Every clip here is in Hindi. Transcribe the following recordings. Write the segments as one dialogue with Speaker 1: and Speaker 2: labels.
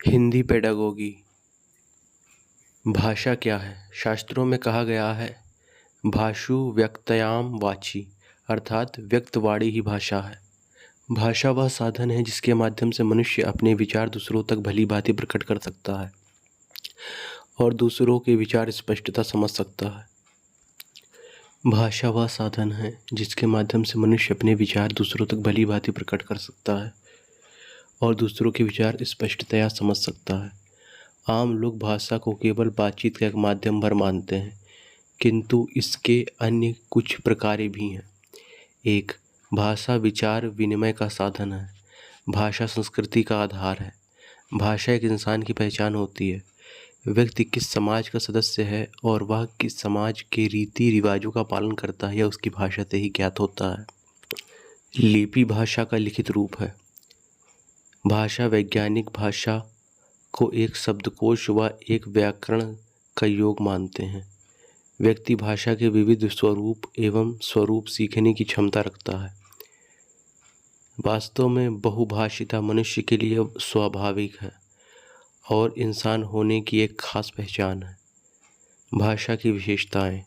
Speaker 1: हिंदी पेडागोगी। भाषा क्या है? शास्त्रों में कहा गया है, भाषु व्यक्तयाम वाची, अर्थात व्यक्तवाणी ही भाषा है। भाषा वह साधन है जिसके माध्यम से मनुष्य अपने विचार दूसरों तक भली भांति प्रकट कर सकता है और दूसरों के विचार स्पष्टता समझ सकता है। भाषा वह साधन है जिसके माध्यम से मनुष्य अपने विचार दूसरों तक भली भांति प्रकट कर सकता है और दूसरों के विचार स्पष्टतया समझ सकता है। आम लोग भाषा को केवल बातचीत का एक माध्यम भर मानते हैं, किंतु इसके अन्य कुछ प्रकार भी हैं। एक, भाषा विचार विनिमय का साधन है। भाषा संस्कृति का आधार है। भाषा एक इंसान की पहचान होती है। व्यक्ति किस समाज का सदस्य है और वह किस समाज के रीति रिवाजों का पालन करता है, यह उसकी भाषा से ही ज्ञात होता है। लिपि भाषा का लिखित रूप है। भाषा वैज्ञानिक भाषा को एक शब्दकोश व एक व्याकरण का योग मानते हैं। व्यक्ति भाषा के विविध स्वरूप एवं स्वरूप सीखने की क्षमता रखता है। वास्तव में बहुभाषिता मनुष्य के लिए स्वाभाविक है और इंसान होने की एक खास पहचान है। भाषा की विशेषताएं।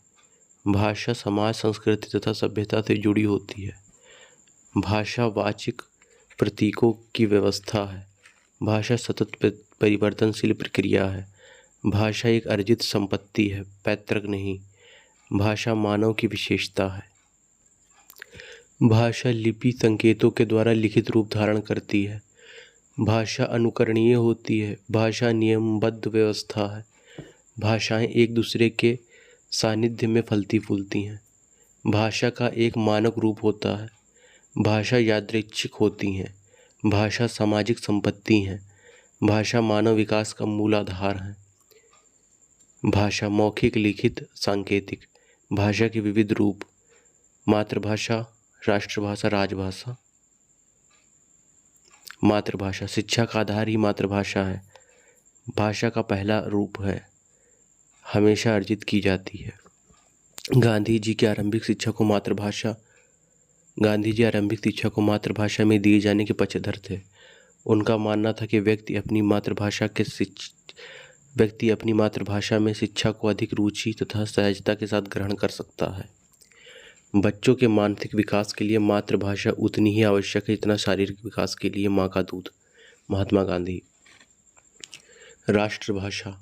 Speaker 1: भाषा समाज, संस्कृति तथा सभ्यता से जुड़ी होती है। भाषा वाचिक प्रतीकों की व्यवस्था है। भाषा सतत परिवर्तनशील प्रक्रिया है। भाषा एक अर्जित संपत्ति है, पैतृक नहीं। भाषा मानव की विशेषता है। भाषा लिपि संकेतों के द्वारा लिखित रूप धारण करती है। भाषा अनुकरणीय होती है। भाषा नियमबद्ध व्यवस्था है। भाषाएं एक दूसरे के सानिध्य में फलती फूलती हैं। भाषा का एक मानक रूप होता है। भाषा यादृच्छिक होती हैं। भाषा सामाजिक संपत्ति हैं। भाषा मानव विकास का मूल आधार है। भाषा मौखिक, लिखित, सांकेतिक। भाषा के विविध रूप। मातृभाषा, राष्ट्रभाषा, राजभाषा। मातृभाषा, शिक्षा का आधार ही मातृभाषा है। भाषा का पहला रूप है, हमेशा अर्जित की जाती है। गांधी जी की आरंभिक शिक्षा को मातृभाषा में दिए जाने के पक्षधर थे। उनका मानना था कि व्यक्ति अपनी मातृभाषा में शिक्षा को अधिक रुचि तथा सहजता के साथ ग्रहण कर सकता है। बच्चों के मानसिक विकास के लिए मातृभाषा उतनी ही आवश्यक है जितना शारीरिक विकास के लिए माँ का दूध। महात्मा गांधी। राष्ट्रभाषा,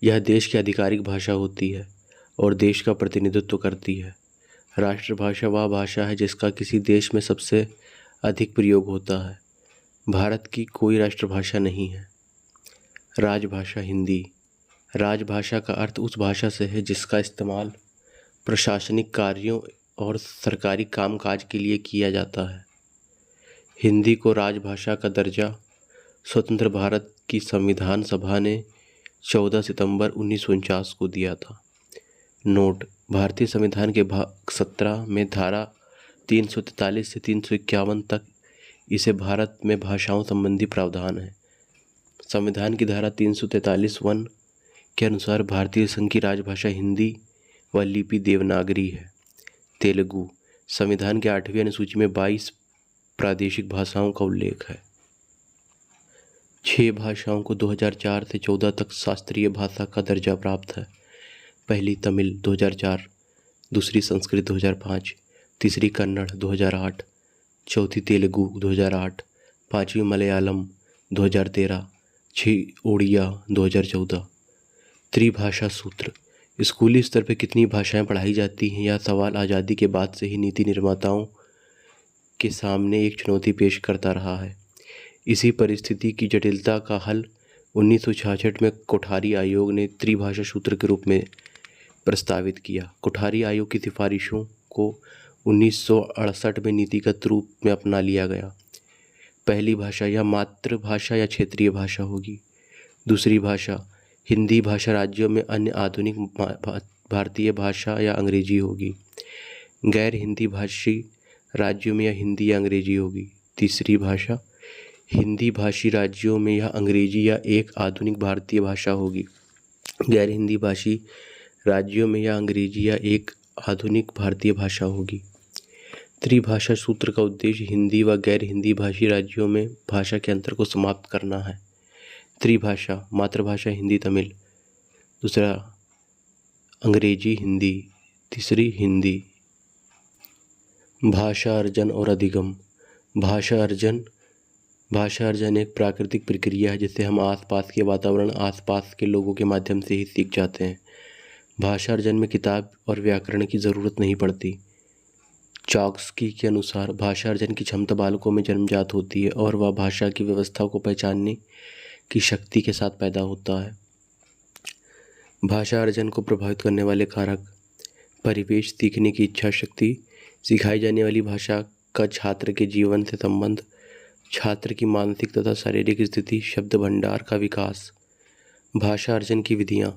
Speaker 1: यह देश की आधिकारिक भाषा होती है और देश का प्रतिनिधित्व करती है। राष्ट्रभाषा वह भाषा है जिसका किसी देश में सबसे अधिक प्रयोग होता है। भारत की कोई राष्ट्रभाषा नहीं है। राजभाषा, हिंदी। राजभाषा का अर्थ उस भाषा से है जिसका इस्तेमाल प्रशासनिक कार्यों और सरकारी कामकाज के लिए किया जाता है। हिंदी को राजभाषा का दर्जा स्वतंत्र भारत की संविधान सभा ने 14 सितंबर 1949 को दिया था। नोट: भारतीय संविधान के भाग 17 में धारा 343 से 351 तक इसे भारत में भाषाओं संबंधी प्रावधान है। संविधान की धारा 343(1) के अनुसार भारतीय संघ की राजभाषा हिंदी व लिपि देवनागरी है। तेलुगु। संविधान के 8वीं अनुसूची में 22 प्रादेशिक भाषाओं का उल्लेख है। 6 भाषाओं को 2004 से 14 तक शास्त्रीय भाषा का दर्जा प्राप्त है। पहली तमिल 2004, दूसरी संस्कृत 2005, तीसरी कन्नड़ 2008, चौथी तेलुगु 2008, पांचवी मलयालम 2013, 6 ओडिया 2014। त्रिभाषा सूत्र। स्कूली स्तर पर कितनी भाषाएं पढ़ाई जाती हैं, यह सवाल आज़ादी के बाद से ही नीति निर्माताओं के सामने एक चुनौती पेश करता रहा है। इसी परिस्थिति की जटिलता का हल 1966 में कोठारी आयोग ने त्रिभाषा सूत्र के रूप में प्रस्तावित किया। कोठारी आयोग की सिफारिशों को 1968 में नीतिगत रूप में अपना लिया गया। पहली भाषा या मातृभाषा या क्षेत्रीय भाषा होगी। दूसरी भाषा हिंदी भाषा राज्यों में अन्य आधुनिक भारतीय भाषा या अंग्रेजी होगी। गैर हिंदी भाषी राज्यों में यह हिंदी या अंग्रेजी होगी। तीसरी भाषा हिंदी भाषी राज्यों में यह अंग्रेजी या एक आधुनिक भारतीय भाषा होगी। गैर हिंदी भाषी राज्यों में यह अंग्रेजी या एक आधुनिक भारतीय भाषा होगी। त्रिभाषा सूत्र का उद्देश्य हिंदी व गैर हिंदी भाषी राज्यों में भाषा के अंतर को समाप्त करना है। त्रिभाषा, मातृभाषा हिंदी तमिल, दूसरा अंग्रेजी हिंदी, तीसरी हिंदी। भाषा अर्जन और अधिगम। भाषा अर्जन एक प्राकृतिक प्रक्रिया है जिससे हम आसपास के वातावरण, आसपास के लोगों के माध्यम से ही सीख जाते हैं। भाषा अर्जन में किताब और व्याकरण की ज़रूरत नहीं पड़ती। चॉम्स्की के अनुसार भाषा अर्जन की क्षमता बालकों में जन्मजात होती है और वह भाषा की व्यवस्था को पहचानने की शक्ति के साथ पैदा होता है। भाषा अर्जन को प्रभावित करने वाले कारक: परिवेश, सीखने की इच्छा शक्ति, सिखाई जाने वाली भाषा का छात्र के जीवन से संबंध, छात्र की मानसिक तथा शारीरिक स्थिति, शब्द भंडार का विकास। भाषा अर्जन की विधियाँ: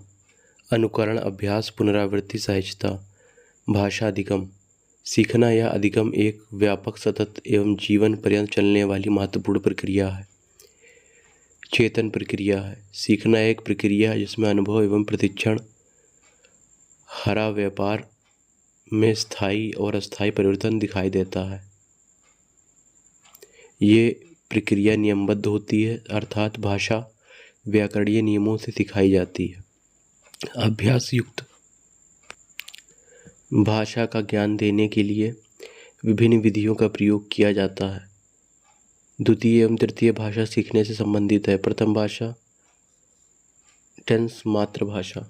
Speaker 1: अनुकरण, अभ्यास, पुनरावृत्ति, सहजता। भाषा अधिगम। सीखना या अधिगम एक व्यापक, सतत एवं जीवन पर्यंत चलने वाली महत्वपूर्ण प्रक्रिया है। चेतन प्रक्रिया है। सीखना एक प्रक्रिया है जिसमें अनुभव एवं प्रतिक्षण हरा व्यापार में स्थायी और अस्थायी परिवर्तन दिखाई देता है। ये प्रक्रिया नियमबद्ध होती है, अर्थात भाषा व्याकरणीय नियमों से सिखाई जाती है। अभ्यास युक्त। भाषा का ज्ञान देने के लिए विभिन्न विधियों का प्रयोग किया जाता है। द्वितीय एवं तृतीय भाषा सीखने से संबंधित है। प्रथम भाषा टेंस, मातृभाषा।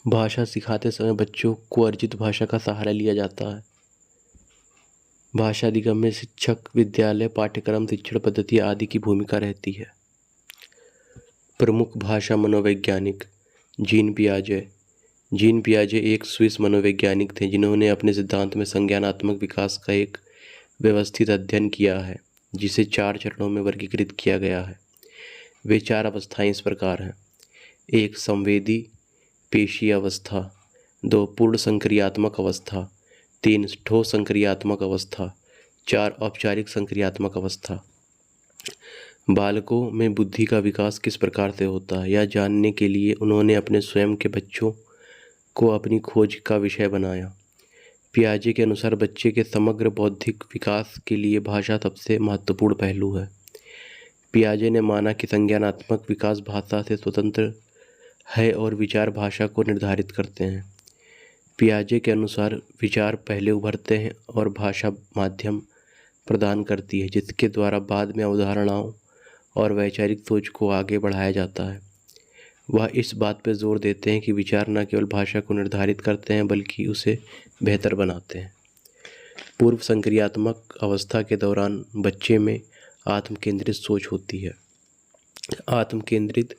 Speaker 1: भाषा सिखाते समय बच्चों को अर्जित भाषा का सहारा लिया जाता है। भाषा अधिगम में शिक्षक, विद्यालय, पाठ्यक्रम, शिक्षण पद्धति आदि की भूमिका रहती है। प्रमुख भाषा मनोवैज्ञानिक: जीन पियाजे। जीन पियाजे एक स्विस मनोवैज्ञानिक थे जिन्होंने अपने सिद्धांत में संज्ञानात्मक विकास का एक व्यवस्थित अध्ययन किया है जिसे 4 चरणों में वर्गीकृत किया गया है। वे 4 अवस्थाएं इस प्रकार हैं: 1 संवेदी पेशी अवस्था, 2 पूर्ण संक्रियात्मक अवस्था, 3 ठोस संक्रियात्मक अवस्था, 4 औपचारिक संक्रियात्मक अवस्था। बालकों में बुद्धि का विकास किस प्रकार से होता है यह जानने के लिए उन्होंने अपने स्वयं के बच्चों को अपनी खोज का विषय बनाया। पियाजे के अनुसार बच्चे के समग्र बौद्धिक विकास के लिए भाषा सबसे महत्वपूर्ण पहलू है। पियाजे ने माना कि संज्ञानात्मक विकास भाषा से स्वतंत्र है और विचार भाषा को निर्धारित करते हैं। पियाजे के अनुसार विचार पहले उभरते हैं और भाषा माध्यम प्रदान करती है जिसके द्वारा बाद में अवधारणाओं और वैचारिक सोच को आगे बढ़ाया जाता है। वह इस बात पर जोर देते हैं कि विचार न केवल भाषा को निर्धारित करते हैं बल्कि उसे बेहतर बनाते हैं। पूर्व संक्रियात्मक अवस्था के दौरान बच्चे में आत्म केंद्रित सोच होती है। आत्म केंद्रित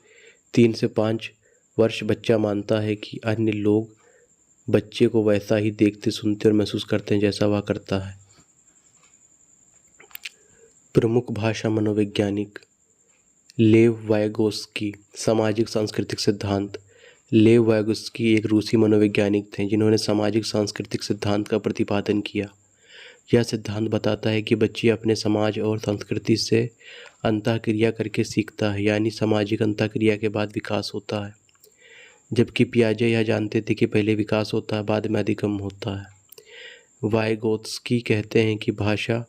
Speaker 1: 3 से 5 वर्ष बच्चा मानता है कि अन्य लोग बच्चे को वैसा ही देखते, सुनते और महसूस करते हैं जैसा वह करता है। प्रमुख भाषा मनोवैज्ञानिक: लेव वाइगोत्स्की। सामाजिक सांस्कृतिक सिद्धांत: लेव वाइगोत्स्की एक रूसी मनोवैज्ञानिक थे जिन्होंने सामाजिक सांस्कृतिक सिद्धांत का प्रतिपादन किया। यह सिद्धांत बताता है कि बच्चे अपने समाज और संस्कृति से अंतःक्रिया करके सीखता है, यानी सामाजिक अंतःक्रिया के बाद विकास होता है, जबकि पियाजे यह जानते थे कि पहले विकास होता है, बाद में अधिगम होता है। वाइगोत्स्की कहते हैं कि भाषा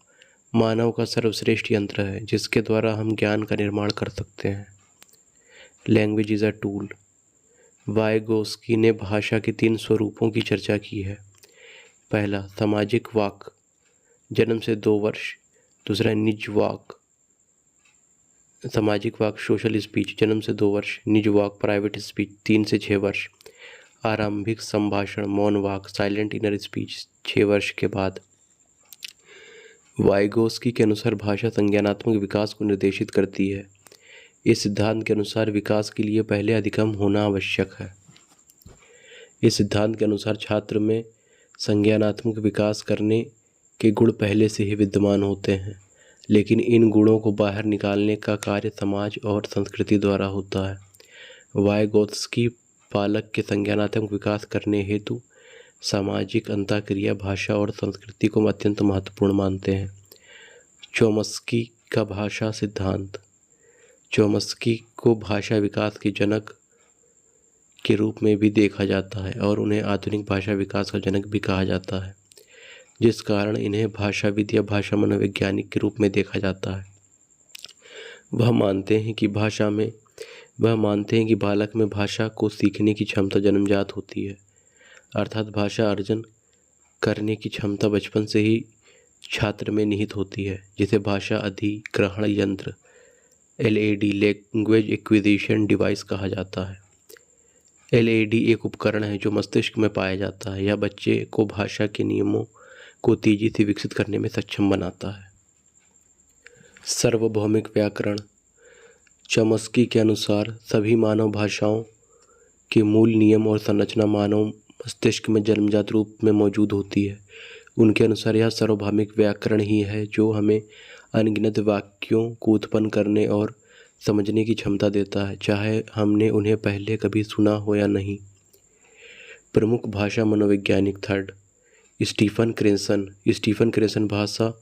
Speaker 1: मानव का सर्वश्रेष्ठ यंत्र है जिसके द्वारा हम ज्ञान का निर्माण कर सकते हैं। Language is a tool. Vygotsky ने भाषा के 3 स्वरूपों की चर्चा की है। पहला सामाजिक वाक, जन्म से 2 वर्ष। दूसरा निज वाक, सामाजिक वाक सोशल स्पीच, जन्म से 2 वर्ष। निज वाक प्राइवेट स्पीच 3 से 6 वर्ष। आरंभिक संभाषण मौन वाक साइलेंट इनर स्पीच 6 वर्ष के बाद। वाइगोत्स्की के अनुसार भाषा संज्ञानात्मक विकास को निर्देशित करती है। इस सिद्धांत के अनुसार विकास के लिए पहले अधिगम होना आवश्यक है। इस सिद्धांत के अनुसार छात्र में संज्ञानात्मक विकास करने के गुण पहले से ही विद्यमान होते हैं, लेकिन इन गुणों को बाहर निकालने का कार्य समाज और संस्कृति द्वारा होता है। वाइगोत्स्की बालक के संज्ञानात्मक विकास करने हेतु सामाजिक अंतःक्रिया, भाषा और संस्कृति को अत्यंत महत्वपूर्ण मानते हैं। चॉम्स्की का भाषा सिद्धांत: चॉम्स्की को भाषा विकास के जनक के रूप में भी देखा जाता है और उन्हें आधुनिक भाषा विकास का जनक भी कहा जाता है, जिस कारण इन्हें भाषाविद या भाषा मनोवैज्ञानिक के रूप में देखा जाता है। वह मानते हैं कि बालक में भाषा को सीखने की क्षमता जन्मजात होती है, अर्थात भाषा अर्जन करने की क्षमता बचपन से ही छात्र में निहित होती है, जिसे भाषा अधिग्रहण यंत्र LAD लैंग्वेज एक्विजिशन डिवाइस कहा जाता है। LAD एक उपकरण है जो मस्तिष्क में पाया जाता है। यह बच्चे को भाषा के नियमों को तेजी से विकसित करने में सक्षम बनाता है। सार्वभौमिक व्याकरण। चॉम्स्की के अनुसार सभी मानव भाषाओं के मूल नियम और संरचना मानव मस्तिष्क में जन्मजात रूप में मौजूद होती है। उनके अनुसार यह सार्वभौमिक व्याकरण ही है जो हमें अनगिनत वाक्यों को उत्पन्न करने और समझने की क्षमता देता है, चाहे हमने उन्हें पहले कभी सुना हो या नहीं। प्रमुख भाषा मनोवैज्ञानिक। थर्ड, स्टीफन क्रेसन भाषा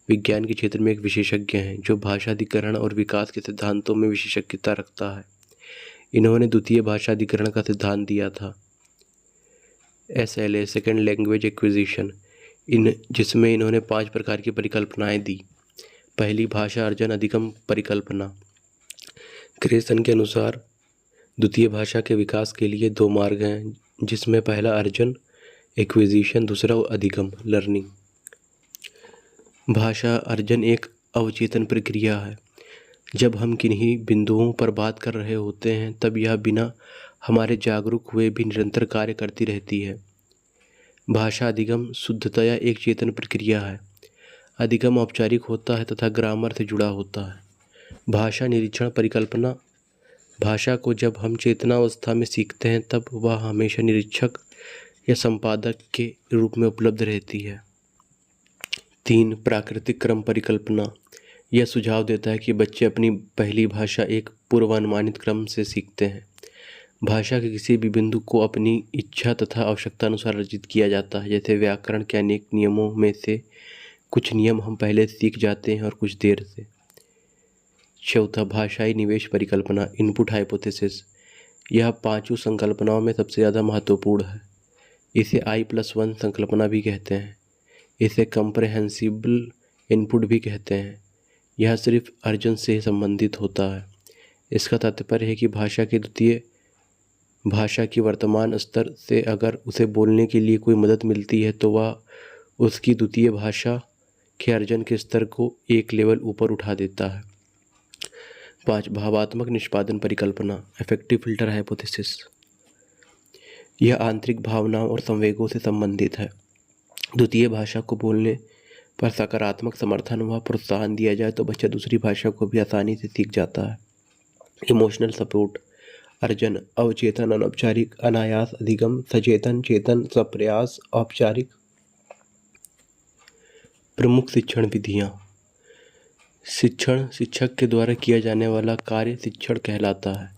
Speaker 1: विज्ञान के क्षेत्र में एक विशेषज्ञ हैं जो भाषा अधिग्रहण और विकास के सिद्धांतों में विशेषज्ञता रखता है। इन्होंने द्वितीय भाषा अधिग्रहण का सिद्धांत दिया था, SLA सेकेंड लैंग्वेज एक्विजिशन, जिसमें इन्होंने 5 प्रकार की परिकल्पनाएं दी। पहली, भाषा अर्जन अधिगम परिकल्पना। क्रेसन के अनुसार द्वितीय भाषा के विकास के लिए 2 मार्ग हैं, जिसमें पहला अर्जन एक्विजिशन, दूसरा अधिगम लर्निंग। भाषा अर्जन एक अवचेतन प्रक्रिया है। जब हम किन्हीं बिंदुओं पर बात कर रहे होते हैं तब यह बिना हमारे जागरूक हुए भी निरंतर कार्य करती रहती है। भाषा अधिगम शुद्धतया एक चेतन प्रक्रिया है। अधिगम औपचारिक होता है तथा ग्रामर से जुड़ा होता है। भाषा निरीक्षण परिकल्पना। भाषा को जब हम चेतनावस्था में सीखते हैं तब वह हमेशा निरीक्षक या संपादक के रूप में उपलब्ध रहती है। 3, प्राकृतिक क्रम परिकल्पना। यह सुझाव देता है कि बच्चे अपनी पहली भाषा एक पूर्वानुमानित क्रम से सीखते हैं। भाषा के किसी भी बिंदु को अपनी इच्छा तथा आवश्यकता अनुसार अर्जित किया जाता है। जैसे व्याकरण के अनेक नियमों में से कुछ नियम हम पहले सीख जाते हैं और कुछ देर से। चौथा, भाषाई निवेश परिकल्पना, इनपुट हाइपोथेसिस। यह 5 संकल्पनाओं में सबसे ज़्यादा महत्वपूर्ण है। इसे I+1 संकल्पना भी कहते हैं। इसे कंप्रेहेंसिबल इनपुट भी कहते हैं। यह सिर्फ अर्जन से ही संबंधित होता है। इसका तात्पर्य है कि भाषा की द्वितीय भाषा की वर्तमान स्तर से अगर उसे बोलने के लिए कोई मदद मिलती है तो वह उसकी द्वितीय भाषा के अर्जन के स्तर को एक लेवल ऊपर उठा देता है। 5, भावात्मक निष्पादन परिकल्पना, अफेक्टिव फिल्टर हाइपोथेसिस। यह आंतरिक भावनाओं और संवेगों से संबंधित है। द्वितीय भाषा को बोलने पर सकारात्मक समर्थन व प्रोत्साहन दिया जाए तो बच्चा दूसरी भाषा को भी आसानी से सीख जाता है। इमोशनल सपोर्ट, अर्जन, अवचेतन, अनौपचारिक, अनायास, अधिगम, सचेतन, चेतन, सप्रयास, औपचारिक। प्रमुख शिक्षण विधियाँ। शिक्षण शिक्षक के द्वारा किया जाने वाला कार्य शिक्षण कहलाता है।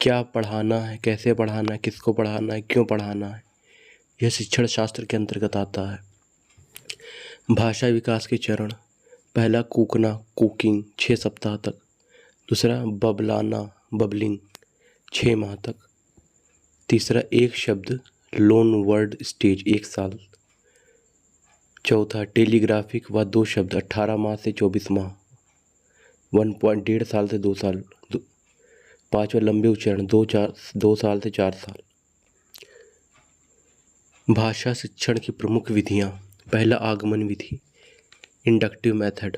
Speaker 1: क्या पढ़ाना है, कैसे पढ़ाना है, किसको पढ़ाना है, क्यों पढ़ाना है, यह शिक्षण शास्त्र के अंतर्गत आता है। भाषा विकास के चरण। पहला, कूकना, कुकिंग, 6 सप्ताह तक। दूसरा, बबलाना, बबलिंग, 6 माह तक। तीसरा, एक शब्द, लोन वर्ड स्टेज, 1 साल। चौथा, टेलीग्राफिक व 2 शब्द, 18 माह से 24 माह, 1.5 साल से 2 साल। पाँचवा, लंबे उच्चारण, 2 साल से 4 साल। भाषा शिक्षण की प्रमुख विधियाँ। पहला, आगमन विधि, इंडक्टिव मेथड।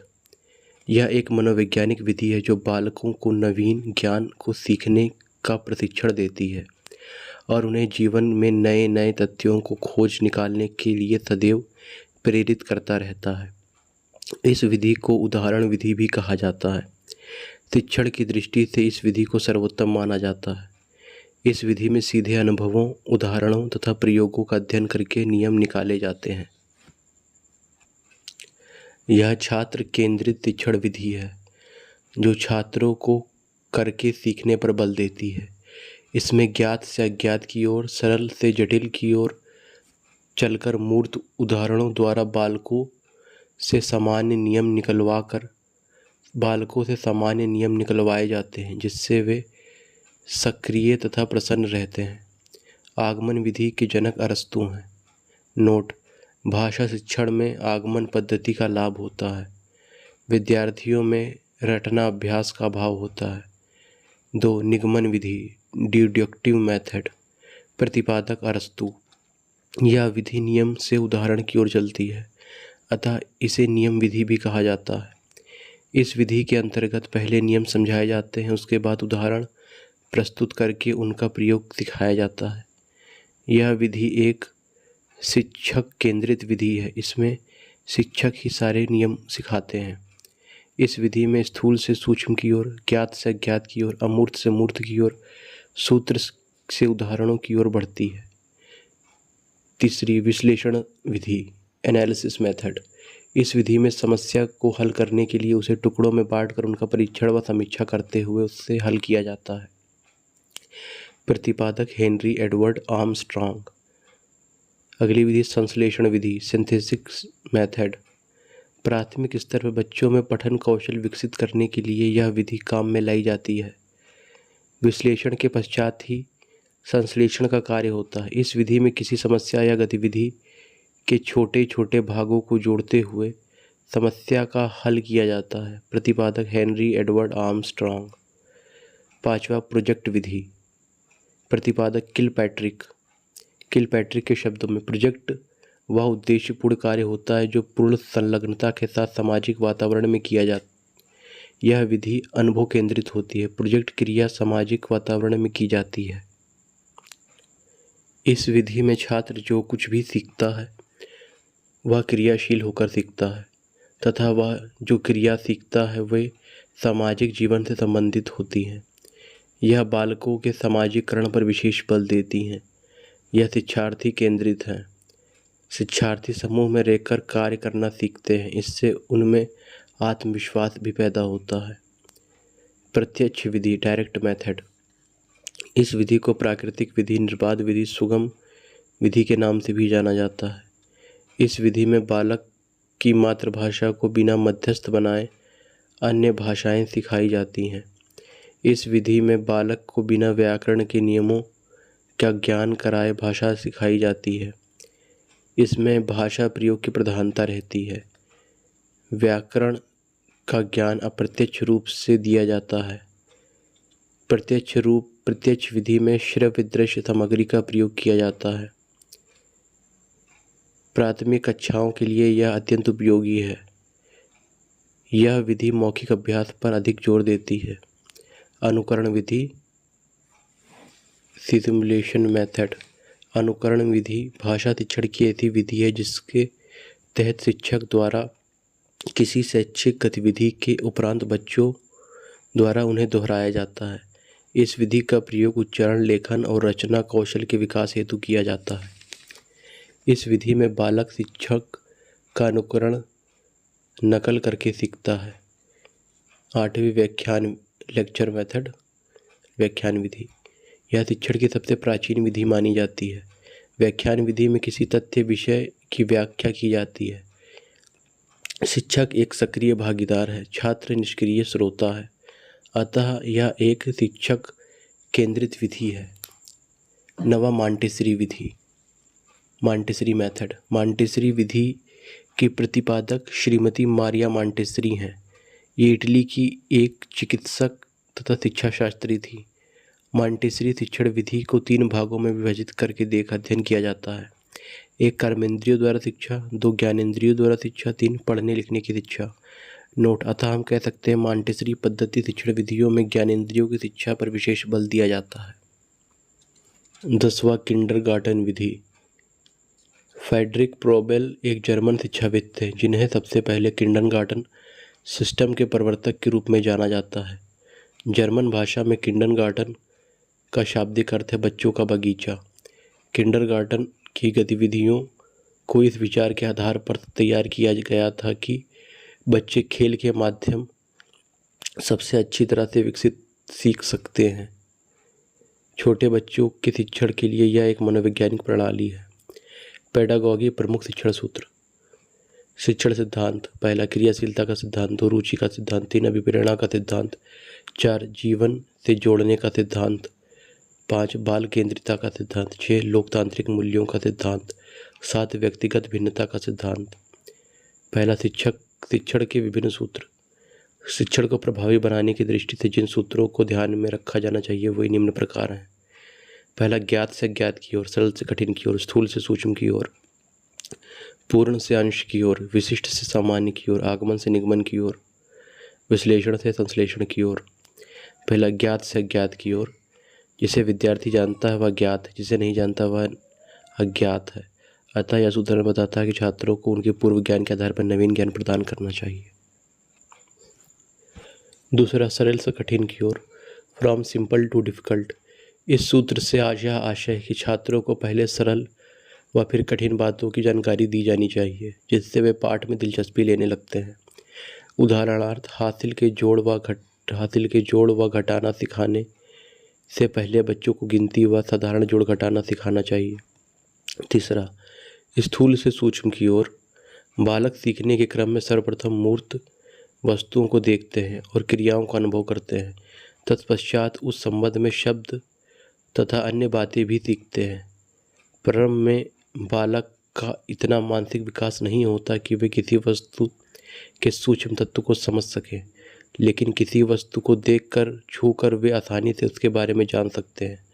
Speaker 1: यह एक मनोवैज्ञानिक विधि है जो बालकों को नवीन ज्ञान को सीखने का प्रशिक्षण देती है और उन्हें जीवन में नए नए तथ्यों को खोज निकालने के लिए सदैव प्रेरित करता रहता है। इस विधि को उदाहरण विधि भी कहा जाता है। शिक्षण की दृष्टि से इस विधि को सर्वोत्तम माना जाता है। इस विधि में सीधे अनुभवों, उदाहरणों तथा प्रयोगों का अध्ययन करके नियम निकाले जाते हैं। यह छात्र केंद्रित शिक्षण विधि है जो छात्रों को करके सीखने पर बल देती है। इसमें ज्ञात से अज्ञात की ओर, सरल से जटिल की ओर चलकर मूर्त उदाहरणों द्वारा बालकों से सामान्य नियम निकलवाए जाते हैं जिससे वे सक्रिय तथा प्रसन्न रहते हैं। आगमन विधि के जनक अरस्तू हैं। नोट: भाषा शिक्षण में आगमन पद्धति का लाभ होता है। विद्यार्थियों में रटना अभ्यास का अभाव होता है। 2. निगमन विधि डिडक्टिव मेथड। प्रतिपादक अरस्तु। यह विधि नियम से उदाहरण की ओर चलती है, अतः इसे नियम विधि भी कहा जाता है। इस विधि के अंतर्गत पहले नियम समझाए जाते हैं, उसके बाद उदाहरण प्रस्तुत करके उनका प्रयोग सिखाया जाता है। यह विधि एक शिक्षक केंद्रित विधि है। इसमें शिक्षक ही सारे नियम सिखाते हैं। इस विधि में स्थूल से सूक्ष्म की ओर, ज्ञात से अज्ञात की ओर, अमूर्त से मूर्त की ओर, सूत्र से उदाहरणों की ओर बढ़ती है। 3. विश्लेषण विधि एनालिसिस मेथड। इस विधि में समस्या को हल करने के लिए उसे टुकड़ों में बांटकर उनका परीक्षण व समीक्षा करते हुए उससे हल किया जाता है। प्रतिपादक हेनरी एडवर्ड आर्मस्ट्रांग। अगली विधि संश्लेषण विधि सिंथेसिस मेथड। प्राथमिक स्तर पर बच्चों में पठन कौशल विकसित करने के लिए यह विधि काम में लाई जाती है। विश्लेषण के पश्चात ही संश्लेषण का कार्य होता है। इस विधि में किसी समस्या या गतिविधि के छोटे छोटे भागों को जोड़ते हुए समस्या का हल किया जाता है। प्रतिपादक हेनरी एडवर्ड आर्मस्ट्रांग। 5. प्रोजेक्ट विधि। प्रतिपादक किलपैट्रिक। किलपैट्रिक के शब्दों में प्रोजेक्ट वह उद्देश्यपूर्ण कार्य होता है जो पूर्ण संलग्नता के साथ सामाजिक वातावरण में किया जाता है। यह विधि अनुभव केंद्रित होती है। प्रोजेक्ट क्रिया सामाजिक वातावरण में की जाती है। इस विधि में छात्र जो कुछ भी सीखता है वह क्रियाशील होकर सीखता है तथा वह जो क्रिया सीखता है वे सामाजिक जीवन से संबंधित होती हैं। यह बालकों के सामाजिकरण पर विशेष बल देती हैं। यह शिक्षार्थी केंद्रित है। शिक्षार्थी समूह में रहकर कार्य करना सीखते हैं। इससे उनमें आत्मविश्वास भी पैदा होता है। प्रत्यक्ष विधि डायरेक्ट मेथड। इस विधि को प्राकृतिक विधि, निर्बाध विधि, सुगम विधि के नाम से भी जाना जाता है। इस विधि में बालक की मातृभाषा को बिना मध्यस्थ बनाए अन्य भाषाएं सिखाई जाती हैं। इस विधि में बालक को बिना व्याकरण के नियमों का ज्ञान कराए भाषा सिखाई जाती है। इसमें भाषा प्रयोग की प्रधानता रहती है। व्याकरण का ज्ञान अप्रत्यक्ष रूप से दिया जाता है। प्रत्यक्ष विधि में श्रव्य दृश्य सामग्री का प्रयोग किया जाता है। प्राथमिक कक्षाओं के लिए यह अत्यंत उपयोगी है। यह विधि मौखिक अभ्यास पर अधिक जोर देती है। अनुकरण विधि सिमुलेशन मेथड। अनुकरण विधि भाषा शिक्षण की ऐसी विधि है जिसके तहत शिक्षक द्वारा किसी शैक्षिक गतिविधि के उपरांत बच्चों द्वारा उन्हें दोहराया जाता है। इस विधि का प्रयोग उच्चारण, लेखन और रचना कौशल के विकास हेतु किया जाता है। इस विधि में बालक शिक्षक का अनुकरण नकल करके सीखता है। 8वीं व्याख्यान लेक्चर मेथड व्याख्यान विधि। यह शिक्षण की सबसे प्राचीन विधि मानी जाती है। व्याख्यान विधि में किसी तथ्य विषय की व्याख्या की जाती है। शिक्षक एक सक्रिय भागीदार है, छात्र निष्क्रिय श्रोता है, अतः यह एक शिक्षक केंद्रित विधि है। 9वां मॉन्टेसरी विधि मॉन्टेसरी मेथड। मॉन्टेसरी विधि की प्रतिपादक श्रीमती मारिया मॉन्टेसरी हैं। ये इटली की एक चिकित्सक तथा शिक्षा शास्त्री थी। मॉन्टेसरी शिक्षण विधि को 3 भागों में विभाजित करके अध्ययन किया जाता है। 1 कर्मेंद्रियों द्वारा शिक्षा, 2 ज्ञानेंद्रियों द्वारा शिक्षा, 3 पढ़ने लिखने की शिक्षा। नोट: अतः हम कह सकते हैं मॉन्टेसरी पद्धति शिक्षण विधियों में ज्ञानेंद्रियों की शिक्षा पर विशेष बल दिया जाता है। 10वां किंडरगार्टन विधि। फ्रेडरिक फ्रोबेल एक जर्मन शिक्षाविद थे जिन्हें सबसे पहले किंडरगार्टन सिस्टम के प्रवर्तक के रूप में जाना जाता है। जर्मन भाषा में किंडरगार्टन का शाब्दिक अर्थ है बच्चों का बगीचा। किंडरगार्टन की गतिविधियों को इस विचार के आधार पर तैयार किया गया था कि बच्चे खेल के माध्यम सबसे अच्छी तरह से सीख सकते हैं। छोटे बच्चों के शिक्षण के लिए यह एक मनोवैज्ञानिक प्रणाली है। पेडागॉजी प्रमुख शिक्षण सूत्र। शिक्षण सिद्धांत: 1 क्रियाशीलता का सिद्धांत, 2 रुचि का सिद्धांत, 3 अभिप्रेरणा का सिद्धांत, 4 जीवन से जोड़ने का सिद्धांत, 5 बाल केंद्रितता का सिद्धांत, 6 लोकतांत्रिक मूल्यों का सिद्धांत, 7 व्यक्तिगत भिन्नता का सिद्धांत। 1 शिक्षण के विभिन्न सूत्र। शिक्षण को प्रभावी बनाने की दृष्टि से जिन सूत्रों को ध्यान में रखा जाना चाहिए वही निम्न प्रकार हैं। पहला, ज्ञात से अज्ञात की ओर, सरल से कठिन की ओर, स्थूल से सूक्ष्म की ओर, पूर्ण से अंश की ओर, विशिष्ट से सामान्य की ओर, आगमन से निगमन की ओर, विश्लेषण से संश्लेषण की ओर। पहला, ज्ञात से अज्ञात की ओर। जिसे विद्यार्थी जानता है वह ज्ञात है, जिसे नहीं जानता वह अज्ञात है। अतः यह सूत्र बताता है कि छात्रों को उनके पूर्व ज्ञान के आधार पर नवीन ज्ञान प्रदान करना चाहिए। दूसरा, सरल से कठिन की ओर, फ्रॉम सिंपल टू डिफ़िकल्ट। इस सूत्र से आज यह आशय है कि छात्रों को पहले सरल व फिर कठिन बातों की जानकारी दी जानी चाहिए, जिससे वे पाठ में दिलचस्पी लेने लगते हैं। उदाहरणार्थ, हासिल के जोड़ व घटाना सिखाने से पहले बच्चों को गिनती व साधारण जोड़ घटाना सिखाना चाहिए। तीसरा, स्थूल से सूक्ष्म की ओर। बालक सीखने के क्रम में सर्वप्रथम मूर्त वस्तुओं को देखते हैं और क्रियाओं का अनुभव करते हैं। तत्पश्चात उस संबंध में शब्द तथा अन्य बातें भी सीखते हैं। प्रारंभ में बालक का इतना मानसिक विकास नहीं होता कि वे किसी वस्तु के सूक्ष्म तत्व को समझ सकें, लेकिन किसी वस्तु को देखकर, छूकर वे आसानी से उसके बारे में जान सकते हैं।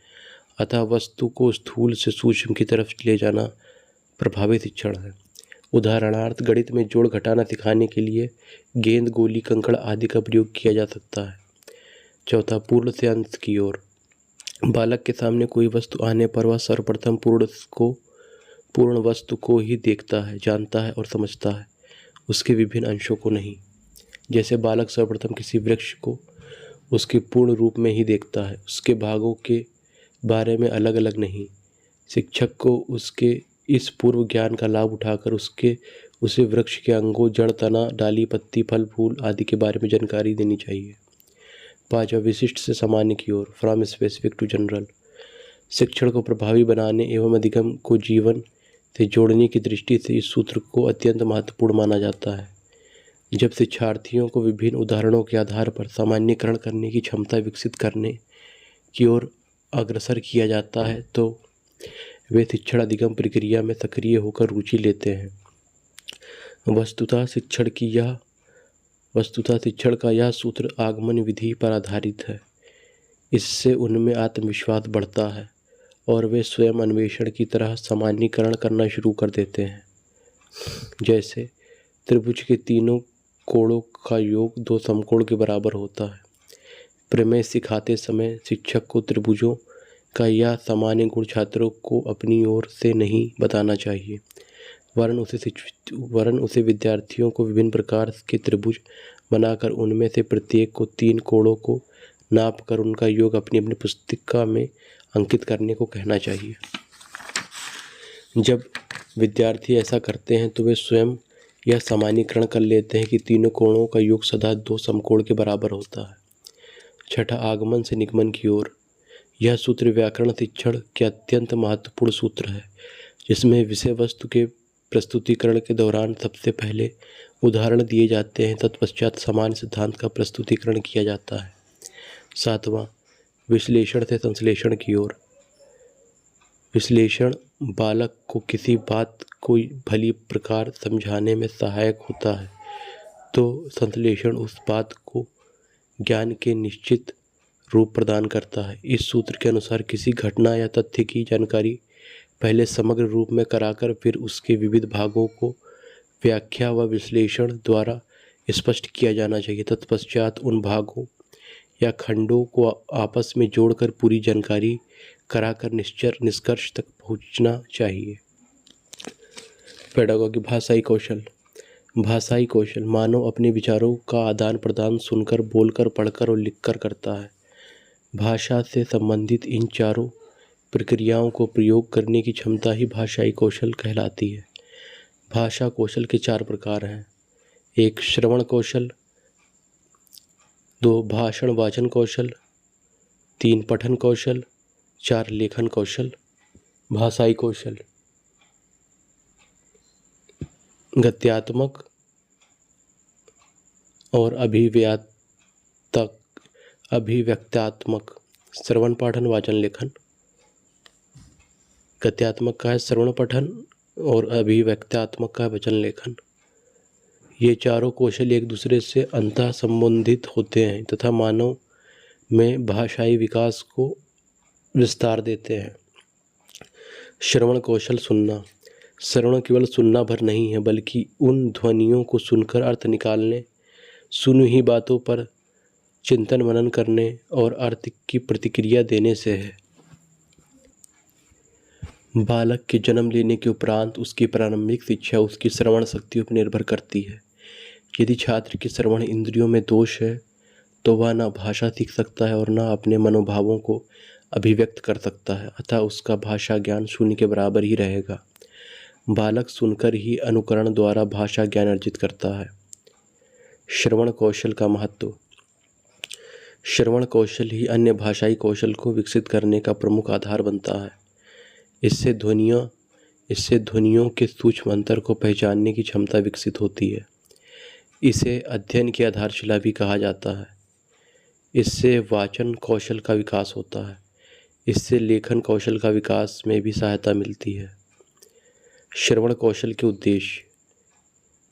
Speaker 1: अतः वस्तु को स्थूल से सूक्ष्म की तरफ ले जाना प्रभावी शिक्षण है। उदाहरणार्थ, गणित में जोड़ घटाना सिखाने के लिए गेंद, गोली, कंकड़ आदि का प्रयोग किया जा सकता है। चौथा, पूर्ण से अंश की ओर। बालक के सामने कोई वस्तु आने पर वह सर्वप्रथम पूर्ण वस्तु को ही देखता है, जानता है और समझता है, उसके विभिन्न अंशों को नहीं। जैसे बालक सर्वप्रथम किसी वृक्ष को उसके पूर्ण रूप में ही देखता है, उसके भागों के बारे में अलग अलग नहीं। शिक्षक को उसके इस पूर्व ज्ञान का लाभ उठाकर उसे वृक्ष के अंगों, जड़, तना, डाली, पत्ती, फल, फूल आदि के बारे में जानकारी देनी चाहिए। पांचवा, विशिष्ट से सामान्य की ओर, फ्रॉम स्पेसिफिक टू जनरल। शिक्षण को प्रभावी बनाने एवं अधिगम को जीवन से जोड़ने की दृष्टि से इस सूत्र को अत्यंत महत्वपूर्ण माना जाता है। जब शिक्षार्थियों को विभिन्न उदाहरणों के आधार पर सामान्यकरण करने की क्षमता विकसित करने की ओर अग्रसर किया जाता है तो वे शिक्षण अधिगम प्रक्रिया में सक्रिय होकर रुचि लेते हैं। वस्तुतः शिक्षण का यह सूत्र आगमन विधि पर आधारित है। इससे उनमें आत्मविश्वास बढ़ता है और वे स्वयं अन्वेषण की तरह सामान्यीकरण करना शुरू कर देते हैं। जैसे त्रिभुज के तीनों कोणों का योग 2 समकोण के बराबर होता है। प्रमेय सिखाते समय शिक्षक को त्रिभुजों का यह सामान्य गुण छात्रों को अपनी ओर से नहीं बताना चाहिए, वरन उसे विद्यार्थियों को विभिन्न प्रकार के त्रिभुज बनाकर उनमें से प्रत्येक को 3 कोणों को नाप कर उनका योग अपनी अपनी पुस्तिका में अंकित करने को कहना चाहिए। जब विद्यार्थी ऐसा करते हैं तो वे स्वयं यह सामान्यीकरण कर लेते हैं कि तीनों कोणों का योग सदा 2 समकोण के बराबर होता है। छठा, आगमन से निगमन की ओर। यह सूत्र व्याकरण शिक्षण के अत्यंत महत्वपूर्ण सूत्र है, जिसमें विषय वस्तु के प्रस्तुतिकरण के दौरान सबसे पहले उदाहरण दिए जाते हैं, तत्पश्चात सामान्य सिद्धांत का प्रस्तुतिकरण किया जाता है। सातवां, विश्लेषण से संश्लेषण की ओर। विश्लेषण बालक को किसी बात को भली प्रकार समझाने में सहायक होता है, तो संश्लेषण उस बात को ज्ञान के निश्चित रूप प्रदान करता है। इस सूत्र के अनुसार किसी घटना या तथ्य की जानकारी पहले समग्र रूप में कराकर फिर उसके विविध भागों को व्याख्या व विश्लेषण द्वारा स्पष्ट किया जाना चाहिए। तत्पश्चात उन भागों या खंडों को आपस में जोड़कर पूरी जानकारी कराकर निष्कर्ष तक पहुंचना चाहिए। पेडागॉजी, भाषाई कौशल। भाषाई कौशल मानव अपने विचारों का आदान प्रदान सुनकर, बोलकर, पढ़कर और लिखकर करता है। भाषा से संबंधित इन चारों प्रक्रियाओं को प्रयोग करने की क्षमता ही भाषाई कौशल कहलाती है। भाषा कौशल के 4 प्रकार हैं। 1, श्रवण कौशल। 2, भाषण वाचन कौशल। 3, पठन कौशल। 4, लेखन कौशल। भाषाई कौशल गद्यात्मक और अभिव्यक्त्यात्मक। श्रवण, पाठन, वाचन, लेखन। गद्यात्मक का है श्रवण पठन और अभिव्यक्त्यात्मक का है वचन लेखन। ये चारों कौशल एक दूसरे से अंतः संबंधित होते हैं तथा मानव में भाषाई विकास को विस्तार देते हैं। श्रवण कौशल सुनना। श्रवण केवल सुनना भर नहीं है, बल्कि उन ध्वनियों को सुनकर अर्थ निकालने, सुनी हुई बातों पर चिंतन मनन करने और अर्थ की प्रतिक्रिया देने से है। बालक के जन्म लेने के उपरांत उसकी प्रारंभिक शिक्षा उसकी श्रवण शक्तियों पर निर्भर करती है। यदि छात्र की श्रवण इंद्रियों में दोष है तो वह न भाषा सीख सकता है और न अपने मनोभावों को अभिव्यक्त कर सकता है, अतः उसका भाषा ज्ञान शून्य के बराबर ही रहेगा। बालक सुनकर ही अनुकरण द्वारा भाषा ज्ञान अर्जित करता है। श्रवण कौशल का महत्व। श्रवण कौशल ही अन्य भाषाई कौशल को विकसित करने का प्रमुख आधार बनता है। इससे ध्वनियों के सूक्ष्म अंतर को पहचानने की क्षमता विकसित होती है। इसे अध्ययन की आधारशिला भी कहा जाता है। इससे वाचन कौशल का विकास होता है। इससे लेखन कौशल का विकास में भी सहायता मिलती है। श्रवण कौशल के उद्देश्य: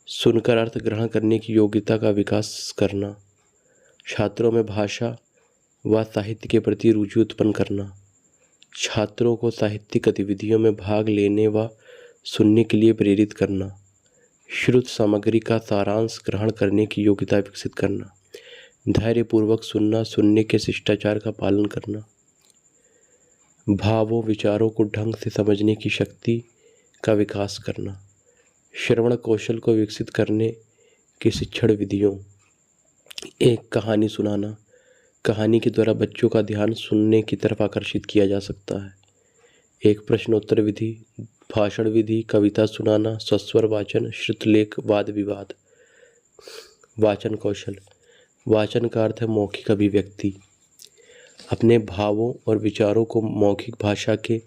Speaker 1: सुनकर अर्थ ग्रहण करने की योग्यता का विकास करना, छात्रों में भाषा व साहित्य के प्रति रुचि उत्पन्न करना, छात्रों को साहित्यिक गतिविधियों में भाग लेने व सुनने के लिए प्रेरित करना, श्रुत सामग्री का सारांश ग्रहण करने की योग्यता विकसित करना, धैर्यपूर्वक सुनना, सुनने के शिष्टाचार का पालन करना, भावों विचारों को ढंग से समझने की शक्ति का विकास करना। श्रवण कौशल को विकसित करने की शिक्षण विधियों: एक, कहानी सुनाना। कहानी के द्वारा बच्चों का ध्यान सुनने की तरफ आकर्षित किया जा सकता है। एक, प्रश्नोत्तर विधि, भाषण विधि, कविता सुनाना, सस्वर वाचन, श्रुतलेख, वाद विवाद। वाचन कौशल। वाचन का अर्थ है मौखिक अभिव्यक्ति। अपने भावों और विचारों को मौखिक भाषा के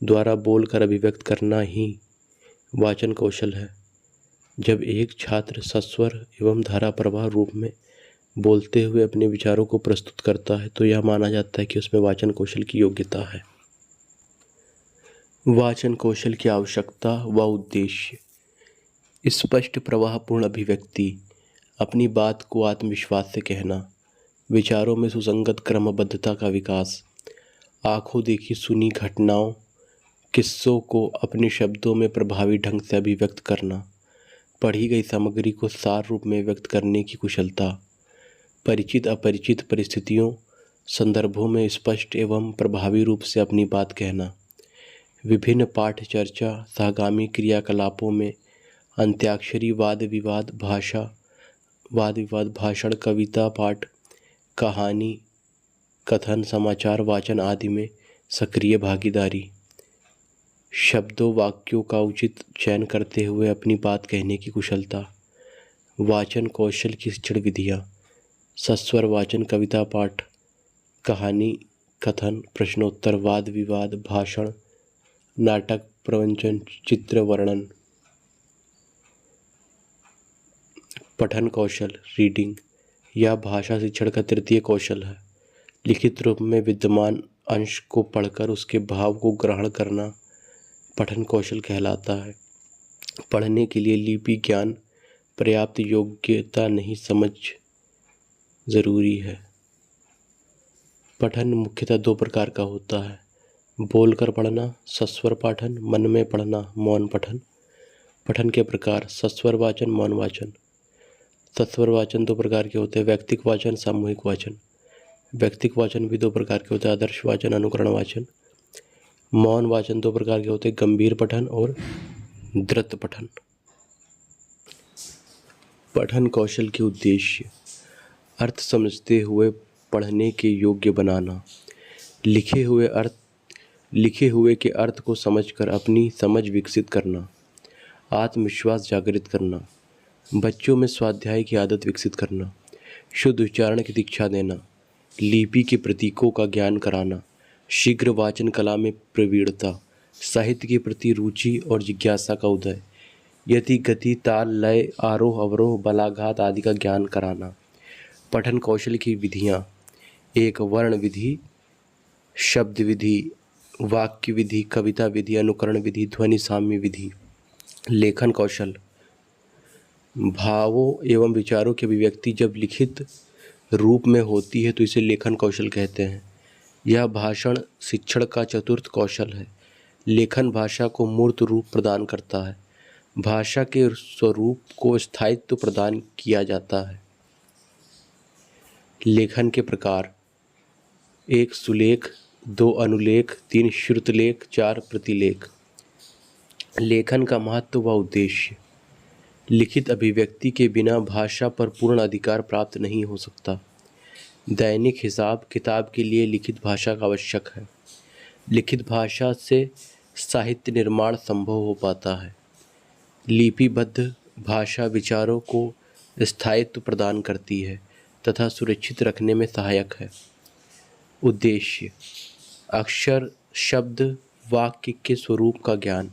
Speaker 1: द्वारा बोलकर अभिव्यक्त करना ही वाचन कौशल है। जब एक छात्र सस्वर एवं धारा प्रवाह रूप में बोलते हुए अपने विचारों को प्रस्तुत करता है तो यह माना जाता है कि उसमें वाचन कौशल की योग्यता है। वाचन कौशल की आवश्यकता व उद्देश्य: स्पष्ट प्रवाहपूर्ण अभिव्यक्ति, अपनी बात को आत्मविश्वास से कहना, विचारों में सुसंगत क्रमबद्धता का विकास, आंखों देखी सुनी घटनाओं किस्सों को अपने शब्दों में प्रभावी ढंग से अभिव्यक्त करना, पढ़ी गई सामग्री को सार रूप में व्यक्त करने की कुशलता, परिचित अपरिचित परिस्थितियों संदर्भों में स्पष्ट एवं प्रभावी रूप से अपनी बात कहना, विभिन्न पाठ चर्चा सहगामी क्रियाकलापों में अंत्याक्षरी वाद विवाद भाषण कविता पाठ कहानी कथन समाचार वाचन आदि में सक्रिय भागीदारी, शब्दों वाक्यों का उचित चयन करते हुए अपनी बात कहने की कुशलता। वाचन कौशल की शिक्षण विधियाँ: सस्वर वाचन, कविता पाठ, कहानी कथन, प्रश्नोत्तर, वाद विवाद, भाषण, नाटक, प्रवचन, चित्र वर्णन। पठन कौशल रीडिंग, यह भाषा शिक्षण का तृतीय कौशल है। लिखित रूप में विद्यमान अंश को पढ़कर उसके भाव को ग्रहण करना पठन कौशल कहलाता है। पढ़ने के लिए लिपि ज्ञान पर्याप्त योग्यता नहीं समझ जरूरी है। पठन मुख्यतः दो प्रकार का होता है: बोलकर पढ़ना सस्वर पाठन, मन में पढ़ना मौन पठन। पठन के प्रकार: सस्वर वाचन, मौन वाचन। सस्वर वाचन दो प्रकार के होते हैं: व्यक्तिक वाचन, सामूहिक वाचन। व्यक्तिक वाचन भी दो प्रकार के होते हैं: आदर्श वाचन, अनुकरण वाचन। मौन वाचन दो प्रकार के होते हैं: गंभीर पठन और द्रुत पठन। पठन कौशल के उद्देश्य: अर्थ समझते हुए पढ़ने के योग्य बनाना, लिखे हुए के अर्थ को समझकर अपनी समझ विकसित करना, आत्मविश्वास जागृत करना, बच्चों में स्वाध्याय की आदत विकसित करना, शुद्ध उच्चारण की दीक्षा देना, लिपि के प्रतीकों का ज्ञान कराना, शीघ्र वाचन कला में प्रवीणता, साहित्य के प्रति रुचि और जिज्ञासा का उदय, यति गति ताल लय आरोह अवरोह बलाघात आदि का ज्ञान कराना। पठन कौशल की विधियाँ: एक, वर्ण विधि, शब्द विधि, वाक्य विधि, कविता विधि, अनुकरण विधि, ध्वनि साम्य विधि। लेखन कौशल: भावों एवं विचारों की अभिव्यक्ति जब लिखित रूप में होती है तो इसे लेखन कौशल कहते हैं। यह भाषण शिक्षण का चतुर्थ कौशल है। लेखन भाषा को मूर्त रूप प्रदान करता है। भाषा के स्वरूप को स्थायित्व प्रदान किया जाता है। लेखन के प्रकार: 1 सुलेख, 2 अनुलेख, 3 श्रुतलेख, 4 प्रतिलेख। लेखन का महत्व व उद्देश्य: लिखित अभिव्यक्ति के बिना भाषा पर पूर्ण अधिकार प्राप्त नहीं हो सकता। दैनिक हिसाब किताब के लिए लिखित भाषा का आवश्यक है। लिखित भाषा से साहित्य निर्माण संभव हो पाता है। लिपिबद्ध भाषा विचारों को स्थायित्व प्रदान करती है तथा सुरक्षित रखने में सहायक है। उद्देश्य: अक्षर, शब्द, वाक्य के स्वरूप का ज्ञान,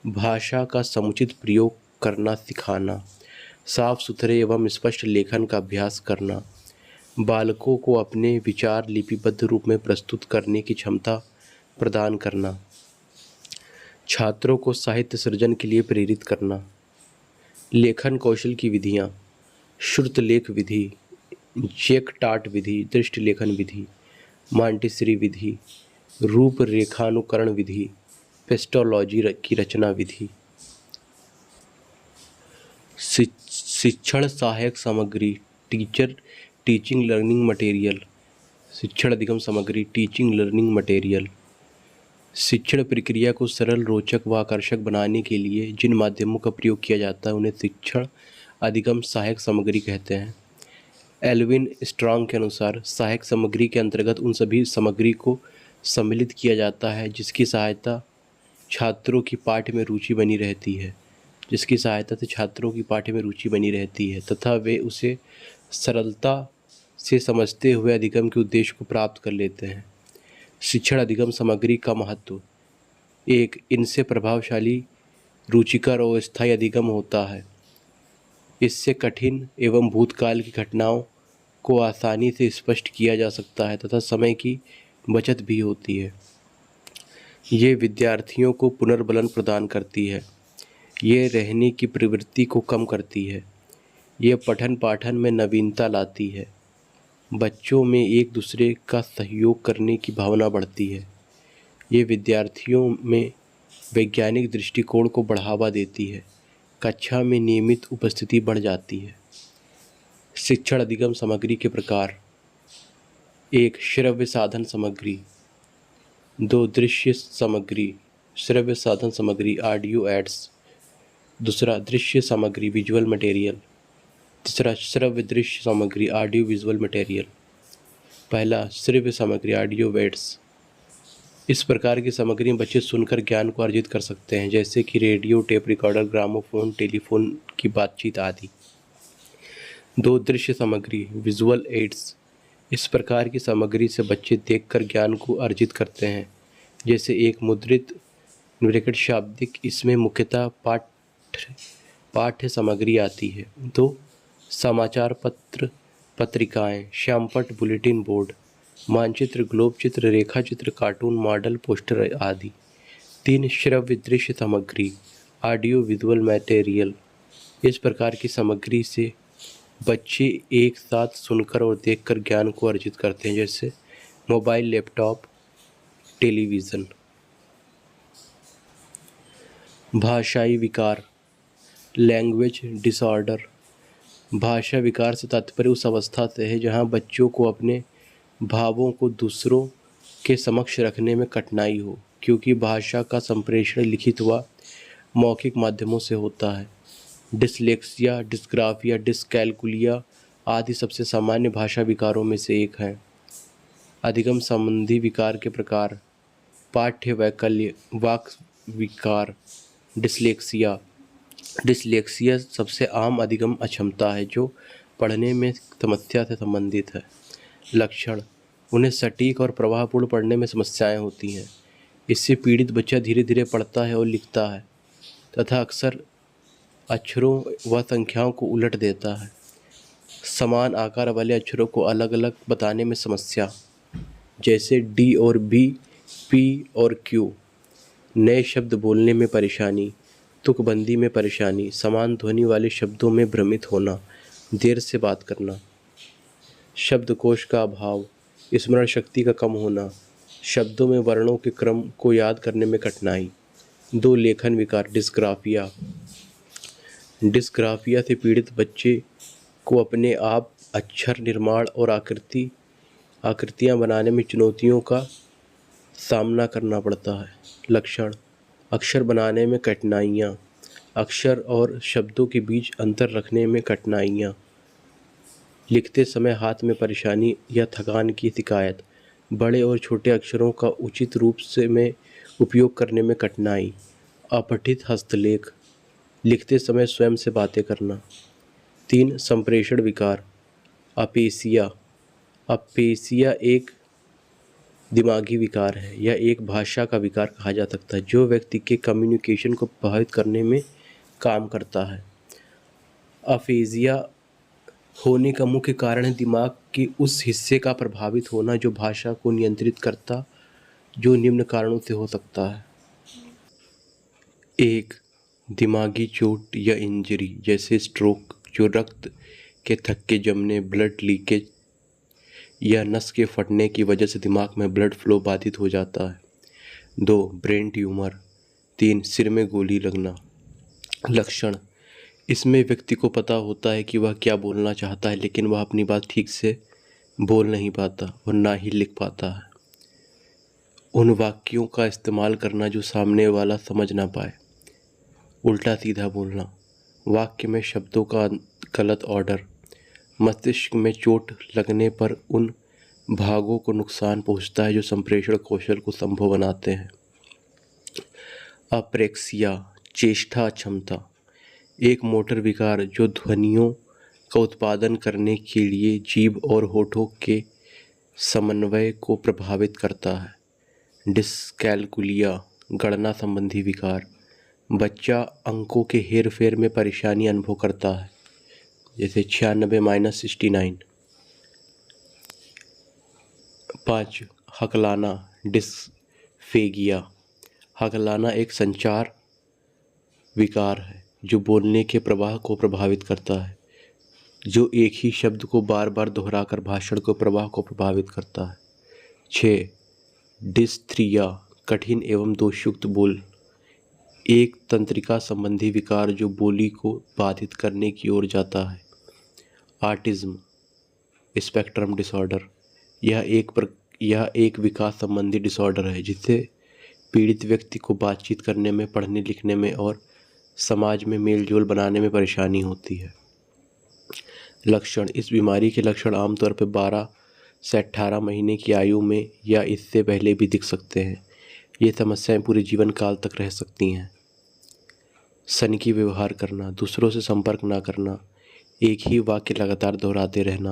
Speaker 1: भाषा का समुचित प्रयोग करना सिखाना, साफ सुथरे एवं स्पष्ट लेखन का अभ्यास करना, बालकों को अपने विचार लिपिबद्ध रूप में प्रस्तुत करने की क्षमता प्रदान करना, छात्रों को साहित्य सृजन के लिए प्रेरित करना। लेखन कौशल की विधियाँ: श्रुतलेख विधि, जैकटाट विधि, दृष्टि लेखन विधि, मॉन्टेसरी विधि, रूपरेखानुकरण विधि, पेस्टोलॉजी की रचना विधि। शिक्षण सहायक सामग्री: टीचिंग लर्निंग मटेरियल, शिक्षण अधिगम सामग्री, टीचिंग लर्निंग मटेरियल। शिक्षण प्रक्रिया को सरल, रोचक व आकर्षक बनाने के लिए जिन माध्यमों का प्रयोग किया जाता है उन्हें शिक्षण अधिगम सहायक सामग्री कहते हैं। एल्विन स्ट्रॉन्ग के अनुसार सहायक सामग्री के अंतर्गत उन सभी सामग्री को सम्मिलित किया जाता है जिसकी सहायता छात्रों की पाठ्य में रुचि बनी रहती है तथा वे उसे सरलता से समझते हुए अधिगम के उद्देश्य को प्राप्त कर लेते हैं। शिक्षण अधिगम सामग्री का महत्व: 1. इनसे प्रभावशाली, रुचिकर और स्थायी अधिगम होता है। इससे कठिन एवं भूतकाल की घटनाओं को आसानी से स्पष्ट किया जा सकता है तथा समय की बचत भी होती है। ये विद्यार्थियों को पुनर्बलन प्रदान करती है। ये रहने की प्रवृत्ति को कम करती है। ये पठन पाठन में नवीनता लाती है। बच्चों में एक दूसरे का सहयोग करने की भावना बढ़ती है। ये विद्यार्थियों में वैज्ञानिक दृष्टिकोण को बढ़ावा देती है। कक्षा में नियमित उपस्थिति बढ़ जाती है। शिक्षण अधिगम सामग्री के प्रकार: 1. श्रव्य साधन सामग्री, 2. दृश्य सामग्री, श्रव्य साधन सामग्री, ऑडियो एड्स, 2. दृश्य सामग्री, विजुअल मटेरियल, 3. श्रव्य दृश्य सामग्री, ऑडियो विजुअल मटेरियल। पहला, श्रव्य सामग्री, ऑडियो एड्स। इस प्रकार की सामग्री में बच्चे सुनकर ज्ञान को अर्जित कर सकते हैं, जैसे कि radio, tape recorder, gramophone, telephone की बातचीत आदि। 2. दृश्य सामग्री, विजुअल एड्स। इस प्रकार की सामग्री से बच्चे देखकर ज्ञान को अर्जित करते हैं, जैसे एक मुद्रित ब्रैकेट शाब्दिक। इसमें मुख्यतः पाठ्य सामग्री आती है। 2. समाचार पत्र, पत्रिकाएं, श्यामपट्ट, बुलेटिन बोर्ड, मानचित्र, ग्लोब चित्र, रेखा चित्र, कार्टून, मॉडल, पोस्टर आदि। 3. श्रव्य दृश्य सामग्री, ऑडियो विजुअल मटेरियल। इस प्रकार की सामग्री से बच्चे एक साथ सुनकर और देखकर ज्ञान को अर्जित करते हैं, जैसे मोबाइल, लैपटॉप, टेलीविज़न। भाषाई विकार, लैंग्वेज डिसऑर्डर। भाषा विकार से तात्पर्य उस अवस्था से है जहाँ बच्चों को अपने भावों को दूसरों के समक्ष रखने में कठिनाई हो, क्योंकि भाषा का संप्रेषण लिखित व मौखिक माध्यमों से होता है। डिसलेक्सिया, डिस्ग्राफिया, डिसकैलकुलिया आदि सबसे सामान्य भाषा विकारों में से एक हैं। अधिगम संबंधी विकार के प्रकार: पाठ्य वैकल्य, वाक विकार, डिसलेक्सिया। डिसलेक्सिया सबसे आम अधिगम अक्षमता है जो पढ़ने में समस्या से संबंधित है। लक्षण: उन्हें सटीक और प्रवाहपूर्ण पढ़ने में समस्याएं होती हैं। इससे पीड़ित बच्चा धीरे धीरे पढ़ता है और लिखता है तथा अक्सर अक्षरों व संख्याओं को उलट देता है। समान आकार वाले अक्षरों को अलग अलग बताने में समस्या, जैसे डी और बी, पी और क्यू। नए शब्द बोलने में परेशानी, तुकबंदी में परेशानी, समान ध्वनि वाले शब्दों में भ्रमित होना, देर से बात करना। शब्दकोश का अभाव, स्मरण शक्ति का कम होना, शब्दों में वर्णों के क्रम को याद करने में कठिनाई। 2 लेखन विकार, डिस्ग्राफिया। डिस्ग्राफिया से पीड़ित बच्चे को अपने आप अक्षर निर्माण और आकृतियाँ बनाने में चुनौतियों का सामना करना पड़ता है। लक्षण, अक्षर बनाने में कठिनाइयाँ, अक्षर और शब्दों के बीच अंतर रखने में कठिनाइयाँ, लिखते समय हाथ में परेशानी या थकान की शिकायत, बड़े और छोटे अक्षरों का उचित रूप से में उपयोग करने में कठिनाई, अपठित हस्तलेख, लिखते समय स्वयं से बातें करना। 3 संप्रेषण विकार, अपेसिया। अपेसिया एक दिमागी विकार है या एक भाषा का विकार कहा जा सकता है जो व्यक्ति के कम्युनिकेशन को प्रभावित करने में काम करता है। अफेजिया होने का मुख्य कारण है दिमाग के उस हिस्से का प्रभावित होना जो भाषा को नियंत्रित करता, जो निम्न कारणों से हो सकता है। 1 दिमागी चोट या इंजरी जैसे स्ट्रोक, जो रक्त के थक्के जमने, ब्लड लीकेज या नस के फटने की वजह से दिमाग में ब्लड फ्लो बाधित हो जाता है। 2 ब्रेन ट्यूमर। 3 सिर में गोली लगना। लक्षण, इसमें व्यक्ति को पता होता है कि वह क्या बोलना चाहता है, लेकिन वह अपनी बात ठीक से बोल नहीं पाता और ना ही लिख पाता है। उन वाक्यों का इस्तेमाल करना जो सामने वाला समझ ना पाए। उल्टा सीधा बोलना, वाक्य में शब्दों का गलत ऑर्डर, मस्तिष्क में चोट लगने पर उन भागों को नुकसान पहुंचता है जो संप्रेषण कौशल को संभव बनाते हैं। अप्रेक्सिया, चेष्टा क्षमता, एक मोटर विकार जो ध्वनियों का उत्पादन करने के लिए जीभ और होठों के समन्वय को प्रभावित करता है। डिस्कैलकुलिया, गणना संबंधी विकार, बच्चा अंकों के हेरफेर में परेशानी अनुभव करता है, जैसे 96 - 69। 5 हकलाना, डिस्फेगिया। हकलाना एक संचार विकार है जो बोलने के प्रवाह को प्रभावित करता है, जो एक ही शब्द को बार बार दोहराकर भाषण के प्रवाह को प्रभावित करता है। 6 डिस्थिरिया, कठिन एवं दोषयुक्त बोल, एक तंत्रिका संबंधी विकार जो बोली को बाधित करने की ओर जाता है। ऑटिज्म स्पेक्ट्रम डिसऑर्डर, यह एक विकास संबंधी डिसऑर्डर है जिससे पीड़ित व्यक्ति को बातचीत करने में, पढ़ने लिखने में और समाज में मेलजोल बनाने में परेशानी होती है। लक्षण, इस बीमारी के लक्षण आमतौर पर 12 से 18 महीने की आयु में या इससे पहले भी दिख सकते हैं। ये समस्याएं पूरे जीवन काल तक रह सकती हैं। सनकी व्यवहार करना, दूसरों से संपर्क ना करना, एक ही वाक्य लगातार दोहराते रहना,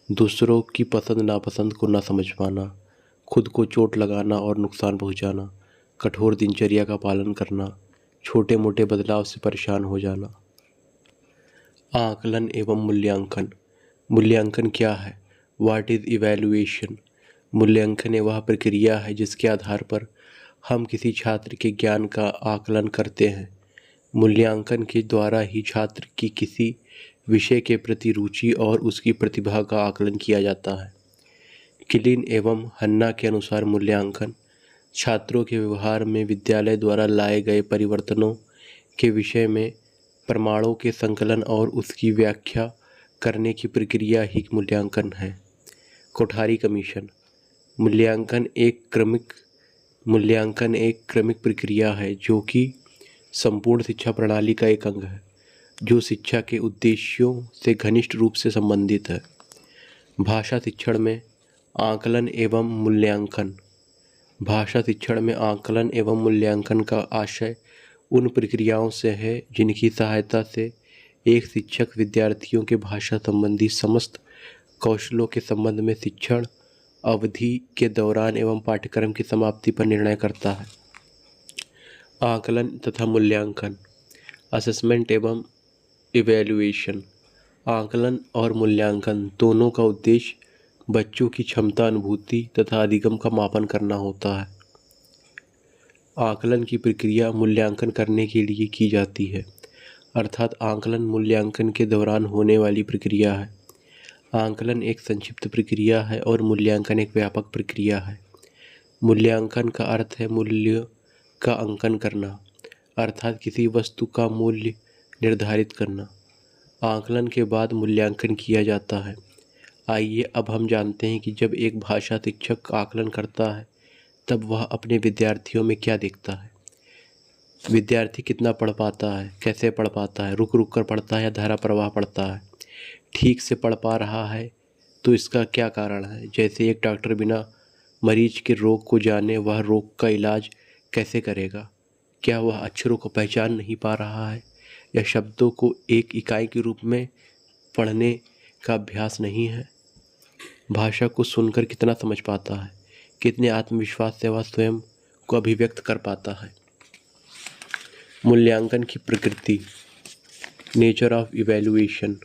Speaker 1: दूसरों की पसंद नापसंद को ना समझ पाना, खुद को चोट लगाना और नुकसान पहुंचाना, कठोर दिनचर्या का पालन करना, छोटे मोटे बदलाव से परेशान हो जाना। आकलन एवं मूल्यांकन। मूल्यांकन क्या है? What is evaluation? मूल्यांकन वह प्रक्रिया है जिसके आधार पर हम किसी छात्र के ज्ञान का आकलन करते हैं। मूल्यांकन के द्वारा ही छात्र की किसी विषय के प्रति रुचि और उसकी प्रतिभा का आकलन किया जाता है। किलिन एवं हन्ना के अनुसार मूल्यांकन छात्रों के व्यवहार में विद्यालय द्वारा लाए गए परिवर्तनों के विषय में प्रमाणों के संकलन और उसकी व्याख्या करने की प्रक्रिया ही मूल्यांकन है। कोठारी कमीशन। मूल्यांकन एक क्रमिक प्रक्रिया है जो कि संपूर्ण शिक्षा प्रणाली का एक अंग है, जो शिक्षा के उद्देश्यों से घनिष्ठ रूप से संबंधित है। भाषा शिक्षण में आकलन एवं मूल्यांकन। भाषा शिक्षण में आकलन एवं मूल्यांकन का आशय उन प्रक्रियाओं से है जिनकी सहायता से एक शिक्षक विद्यार्थियों के भाषा संबंधी समस्त कौशलों के संबंध में शिक्षण अवधि के दौरान एवं पाठ्यक्रम की समाप्ति पर निर्णय करता है। आकलन तथा मूल्यांकन, असेसमेंट एवं इवैल्यूएशन। आकलन और मूल्यांकन दोनों का उद्देश्य बच्चों की क्षमता, अनुभूति तथा अधिगम का मापन करना होता है। आकलन की प्रक्रिया मूल्यांकन करने के लिए की जाती है, अर्थात आकलन मूल्यांकन के दौरान होने वाली प्रक्रिया है। आकलन एक संक्षिप्त प्रक्रिया है और मूल्यांकन एक व्यापक प्रक्रिया है। मूल्यांकन का अर्थ है मूल्य का अंकन करना, अर्थात किसी वस्तु का मूल्य निर्धारित करना। आकलन के बाद मूल्यांकन किया जाता है। आइए अब हम जानते हैं कि जब एक भाषा शिक्षक आकलन करता है तब वह अपने विद्यार्थियों में क्या देखता है। विद्यार्थी कितना पढ़ पाता है, कैसे पढ़ पाता है, रुक रुक कर पढ़ता है या धारा प्रवाह पढ़ता है, ठीक से पढ़ पा रहा है तो इसका क्या कारण है। जैसे एक डॉक्टर बिना मरीज के रोग को जाने वह रोग का इलाज कैसे करेगा। क्या वह अक्षरों को पहचान नहीं पा रहा है या शब्दों को एक इकाई के रूप में पढ़ने का अभ्यास नहीं है। भाषा को सुनकर कितना समझ पाता है, कितने आत्मविश्वास से वह स्वयं को अभिव्यक्त कर पाता है। मूल्यांकन की प्रकृति, नेचर ऑफ इवैल्यूएशन।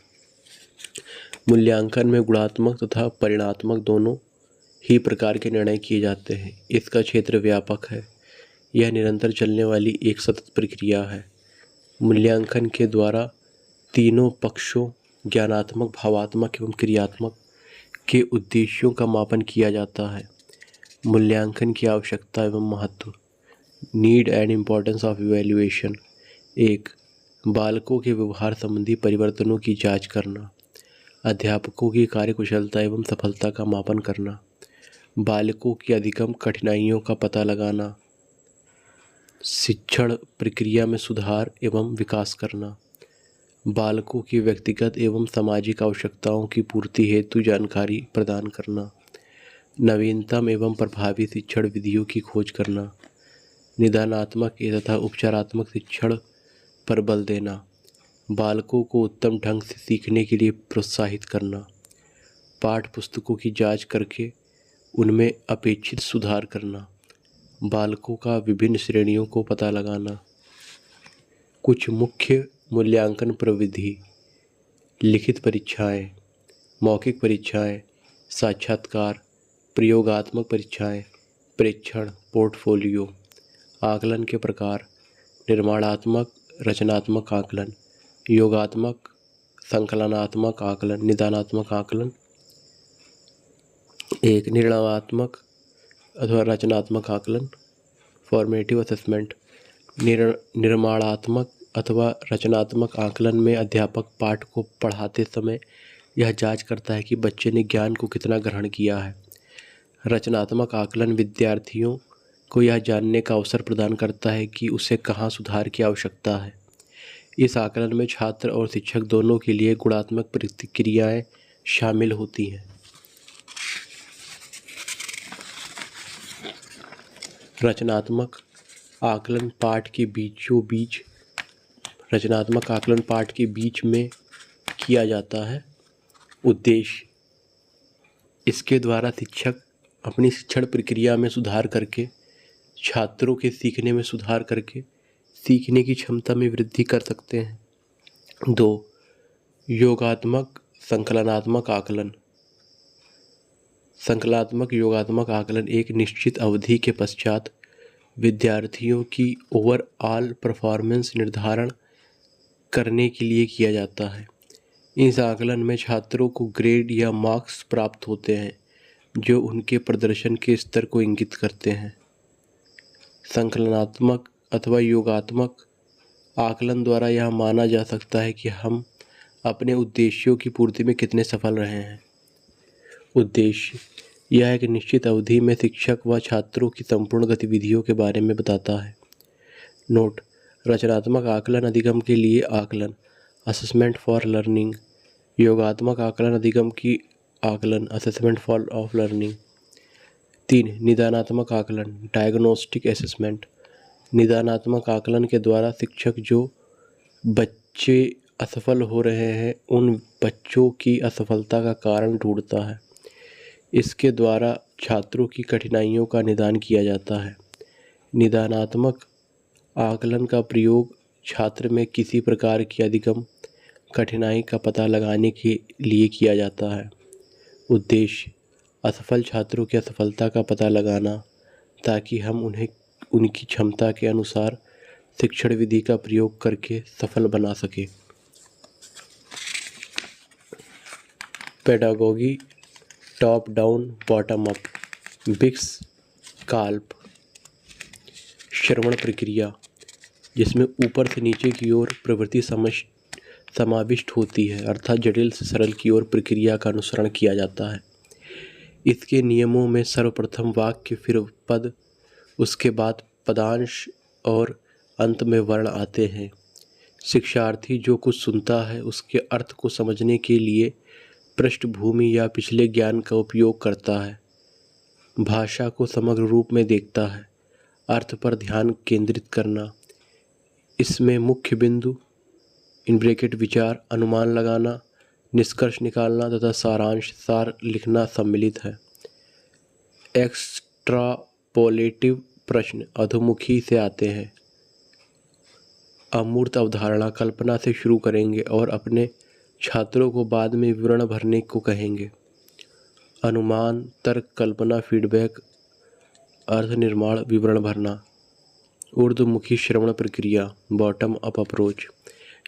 Speaker 1: मूल्यांकन में गुणात्मक तथा परिमाणात्मक दोनों ही प्रकार के निर्णय किए जाते हैं। इसका क्षेत्र व्यापक है। यह निरंतर चलने वाली एक सतत प्रक्रिया है। मूल्यांकन के द्वारा तीनों पक्षों ज्ञानात्मक, भावात्मक एवं क्रियात्मक के उद्देश्यों का मापन किया जाता है। मूल्यांकन की आवश्यकता एवं महत्व। Need and importance of evaluation. 1. बालकों के व्यवहार संबंधी परिवर्तनों की जांच करना। अध्यापकों की कार्यकुशलता एवं सफलता का मापन करना। बालकों की अधिगम कठिनाइयों का पता लगाना। शिक्षण प्रक्रिया में सुधार एवं विकास करना। बालकों की व्यक्तिगत एवं सामाजिक आवश्यकताओं की पूर्ति हेतु जानकारी प्रदान करना। नवीनतम एवं प्रभावी शिक्षण विधियों की खोज करना। निदानात्मक तथा उपचारात्मक शिक्षण पर बल देना। बालकों को उत्तम ढंग से सीखने के लिए प्रोत्साहित करना। पाठ्य पुस्तकों की जांच करके उनमें अपेक्षित सुधार करना। बालकों का विभिन्न श्रेणियों को पता लगाना। कुछ मुख्य मूल्यांकन प्रविधि: लिखित परीक्षाएं, मौखिक परीक्षाएं, साक्षात्कार, प्रयोगात्मक परीक्षाएं, प्रेक्षण, पोर्टफोलियो। आकलन के प्रकार: निर्माणात्मक, रचनात्मक आकलन, योगात्मक, संकलनात्मक आकलन, निदानात्मक आकलन। 1. निर्माणात्मक अथवा रचनात्मक आकलन, फॉर्मेटिव असेसमेंट। निर्माणात्मक अथवा रचनात्मक आकलन में अध्यापक पाठ को पढ़ाते समय यह जांच करता है कि बच्चे ने ज्ञान को कितना ग्रहण किया है। रचनात्मक आकलन विद्यार्थियों को यह जानने का अवसर प्रदान करता है कि उसे कहाँ सुधार की आवश्यकता है। इस आकलन में छात्र और शिक्षक दोनों के लिए गुणात्मक प्रतिक्रियाएं शामिल होती हैं। रचनात्मक आकलन पाठ के बीचों बीच रचनात्मक आकलन पाठ के बीच में किया जाता है। उद्देश्य: इसके द्वारा शिक्षक अपनी शिक्षण प्रक्रिया में सुधार करके छात्रों के सीखने में सुधार करके सीखने की क्षमता में वृद्धि कर सकते हैं। 2. योगात्मक संकलनात्मक आकलन। संकलनात्मक योगात्मक आकलन एक निश्चित अवधि के पश्चात विद्यार्थियों की ओवरऑल परफॉर्मेंस निर्धारण करने के लिए किया जाता है। इस आकलन में छात्रों को ग्रेड या मार्क्स प्राप्त होते हैं जो उनके प्रदर्शन के स्तर को इंगित करते हैं। संकलनात्मक अथवा योगात्मक आकलन द्वारा यह माना जा सकता है कि हम अपने उद्देश्यों की पूर्ति में कितने सफल रहे हैं। उद्देश्य: यह एक निश्चित अवधि में शिक्षक व छात्रों की संपूर्ण गतिविधियों के बारे में बताता है। नोट: रचनात्मक आकलन अधिगम के लिए आकलन, असेसमेंट फॉर लर्निंग। योगात्मक आकलन अधिगम की आकलन, असेसमेंट फॉर ऑफ लर्निंग। 3. निदानात्मक आकलन, डायग्नोस्टिक असेसमेंट। निदानात्मक आकलन के द्वारा शिक्षक जो बच्चे असफल हो रहे हैं उन बच्चों की असफलता का कारण ढूंढता है। इसके द्वारा छात्रों की कठिनाइयों का निदान किया जाता है। निदानात्मक आकलन का प्रयोग छात्र में किसी प्रकार की अधिगम कठिनाई का पता लगाने के लिए किया जाता है। उद्देश्य: असफल छात्रों की असफलता का पता लगाना ताकि हम उनकी क्षमता के अनुसार शिक्षण विधि का प्रयोग करके सफल बना सके। Pedagogy top down bottom up. बिक्स काल्प श्रवण प्रक्रिया, जिसमें ऊपर से नीचे की ओर प्रवृत्ति समाविष्ट होती है, अर्थात जटिल से सरल की ओर प्रक्रिया का अनुसरण किया जाता है। इसके नियमों में सर्वप्रथम वाक्य, फिर पद, उसके बाद पदांश और अंत में वर्ण आते हैं। शिक्षार्थी जो कुछ सुनता है उसके अर्थ को समझने के लिए पृष्ठभूमि या पिछले ज्ञान का उपयोग करता है, भाषा को समग्र रूप में देखता है, अर्थ पर ध्यान केंद्रित करना, इसमें मुख्य बिंदु विचार, अनुमान लगाना, निष्कर्ष निकालना तथा सारांश सार लिखना सम्मिलित है। एक्स्ट्रापोलेटिव प्रश्न अधोमुखी से आते हैं। अमूर्त अवधारणा कल्पना से शुरू करेंगे और अपने छात्रों को बाद में विवरण भरने को कहेंगे। अनुमान, तर्क, कल्पना, फीडबैक, अर्थ निर्माण, विवरण भरना। ऊर्ध्वमुखी श्रवण प्रक्रिया बॉटम अप अप्रोच।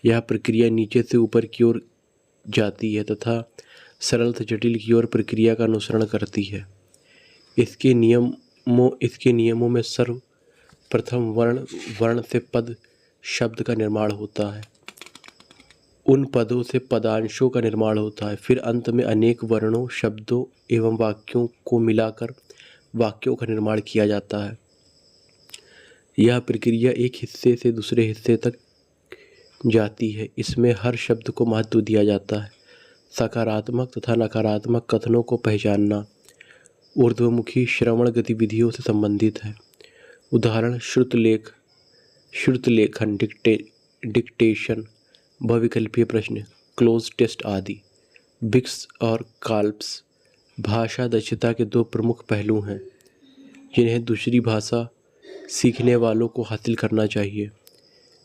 Speaker 1: यह प्रक्रिया नीचे से ऊपर की ओर जाती है तथा सरल से जटिल की ओर प्रक्रिया का अनुसरण करती है। इसके नियमों में सर्वप्रथम वर्ण से पद शब्द का निर्माण होता है, उन पदों से पदांशों का निर्माण होता है, फिर अंत में अनेक वर्णों, शब्दों एवं वाक्यों को मिलाकर वाक्यों का निर्माण किया जाता है। यह प्रक्रिया एक हिस्से से दूसरे हिस्से तक जाती है। इसमें हर शब्द को महत्व दिया जाता है। सकारात्मक तथा नकारात्मक कथनों को पहचानना ऊर्ध्वमुखी श्रवण गतिविधियों से संबंधित है। उदाहरण श्रुतलेखन, डिक्टेशन, बहुविकल्पीय प्रश्न, क्लोज टेस्ट आदि। बिक्स और काल्प्स भाषा दक्षता के दो प्रमुख पहलू हैं जिन्हें दूसरी भाषा सीखने वालों को हासिल करना चाहिए।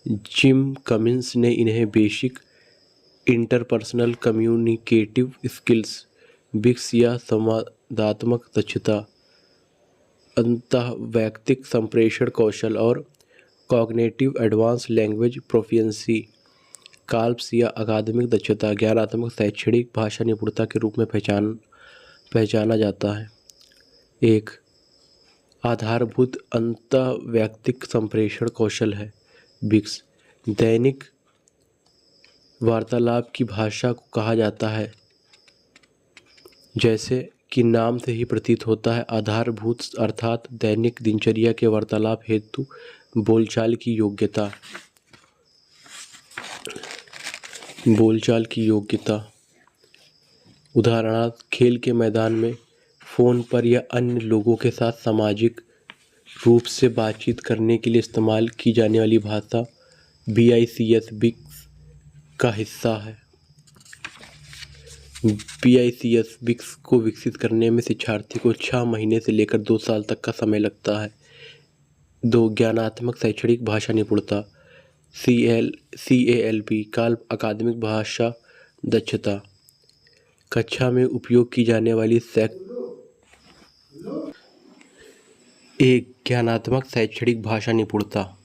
Speaker 1: जिम कमिंस ने इन्हें बेसिक इंटरपर्सनल कम्युनिकेटिव स्किल्स, बिक्स या संवादात्मक दक्षता, अंतःवैयक्तिक संप्रेषण कौशल और कॉग्निटिव एडवांस लैंग्वेज प्रोफिशिएंसी, काल्प्स या अकादमिक दक्षता, ज्ञानात्मक शैक्षणिक भाषा निपुणता के रूप में पहचाना जाता है। 1. आधारभूत अंतःवैयक्तिक संप्रेषण कौशल है। बिक्स दैनिक वार्तालाप की भाषा को कहा जाता है। जैसे कि नाम से ही प्रतीत होता है, आधारभूत अर्थात दैनिक दिनचर्या के वार्तालाप हेतु बोलचाल की योग्यता। उदाहरणार्थ, खेल के मैदान में, फ़ोन पर या अन्य लोगों के साथ सामाजिक रूप से बातचीत करने के लिए इस्तेमाल की जाने वाली भाषा BICS बिक्स का हिस्सा है। BICS बिक्स को विकसित करने में शिक्षार्थी को 6 महीने से लेकर 2 साल तक का समय लगता है। 2. ज्ञानात्मक शैक्षणिक भाषा निपुणता CALP काल्प अकादमिक भाषा दक्षता, कक्षा में उपयोग की जाने वाली ज्ञानात्मक शैक्षणिक भाषा निपुणता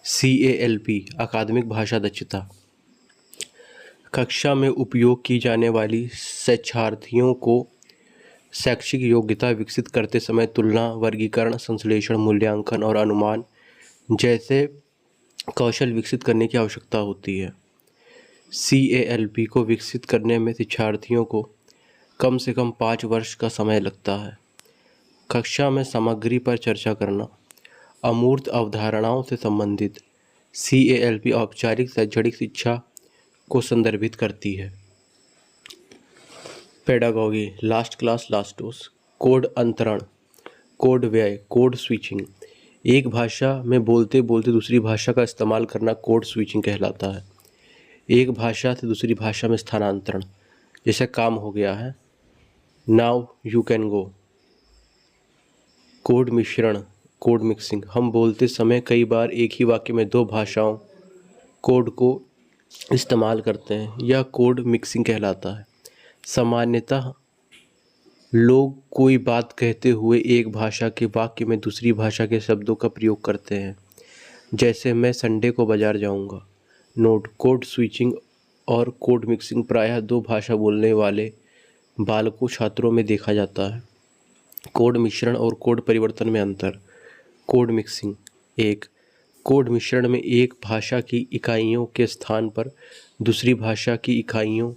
Speaker 1: CALP अकादमिक भाषा दक्षता, कक्षा में उपयोग की जाने वाली शिक्षार्थियों को शैक्षिक योग्यता विकसित करते समय तुलना, वर्गीकरण, संश्लेषण, मूल्यांकन और अनुमान जैसे कौशल विकसित करने की आवश्यकता होती है। CALP को विकसित करने में शिक्षार्थियों को कम से कम 5 वर्ष का समय लगता है। कक्षा में सामग्री पर चर्चा करना, अमूर्त अवधारणाओं से संबंधित CALP औपचारिक शैक्षणिक शिक्षा को संदर्भित करती है। Pedagogy last class last dose. Code अंतरण, कोड व्यय, कोड स्विचिंग। एक भाषा में बोलते बोलते दूसरी भाषा का इस्तेमाल करना कोड स्विचिंग कहलाता है। एक भाषा से दूसरी भाषा में स्थानांतरण, जैसे काम हो गया है, now you can go. Code मिश्रण, कोड मिक्सिंग, हम बोलते समय कई बार एक ही वाक्य में 2 भाषाओं कोड को इस्तेमाल करते हैं, यह कोड मिक्सिंग कहलाता है। सामान्यतः लोग कोई बात कहते हुए एक भाषा के वाक्य में दूसरी भाषा के शब्दों का प्रयोग करते हैं, जैसे मैं संडे को बाजार जाऊंगा। नोट: कोड स्विचिंग और कोड मिक्सिंग प्रायः दो भाषा बोलने वाले बालकों छात्रों में देखा जाता है। कोड मिश्रण और कोड परिवर्तन में अंतर। कोड मिक्सिंग: एक, कोड मिश्रण में एक भाषा की इकाइयों के स्थान पर दूसरी भाषा की इकाइयों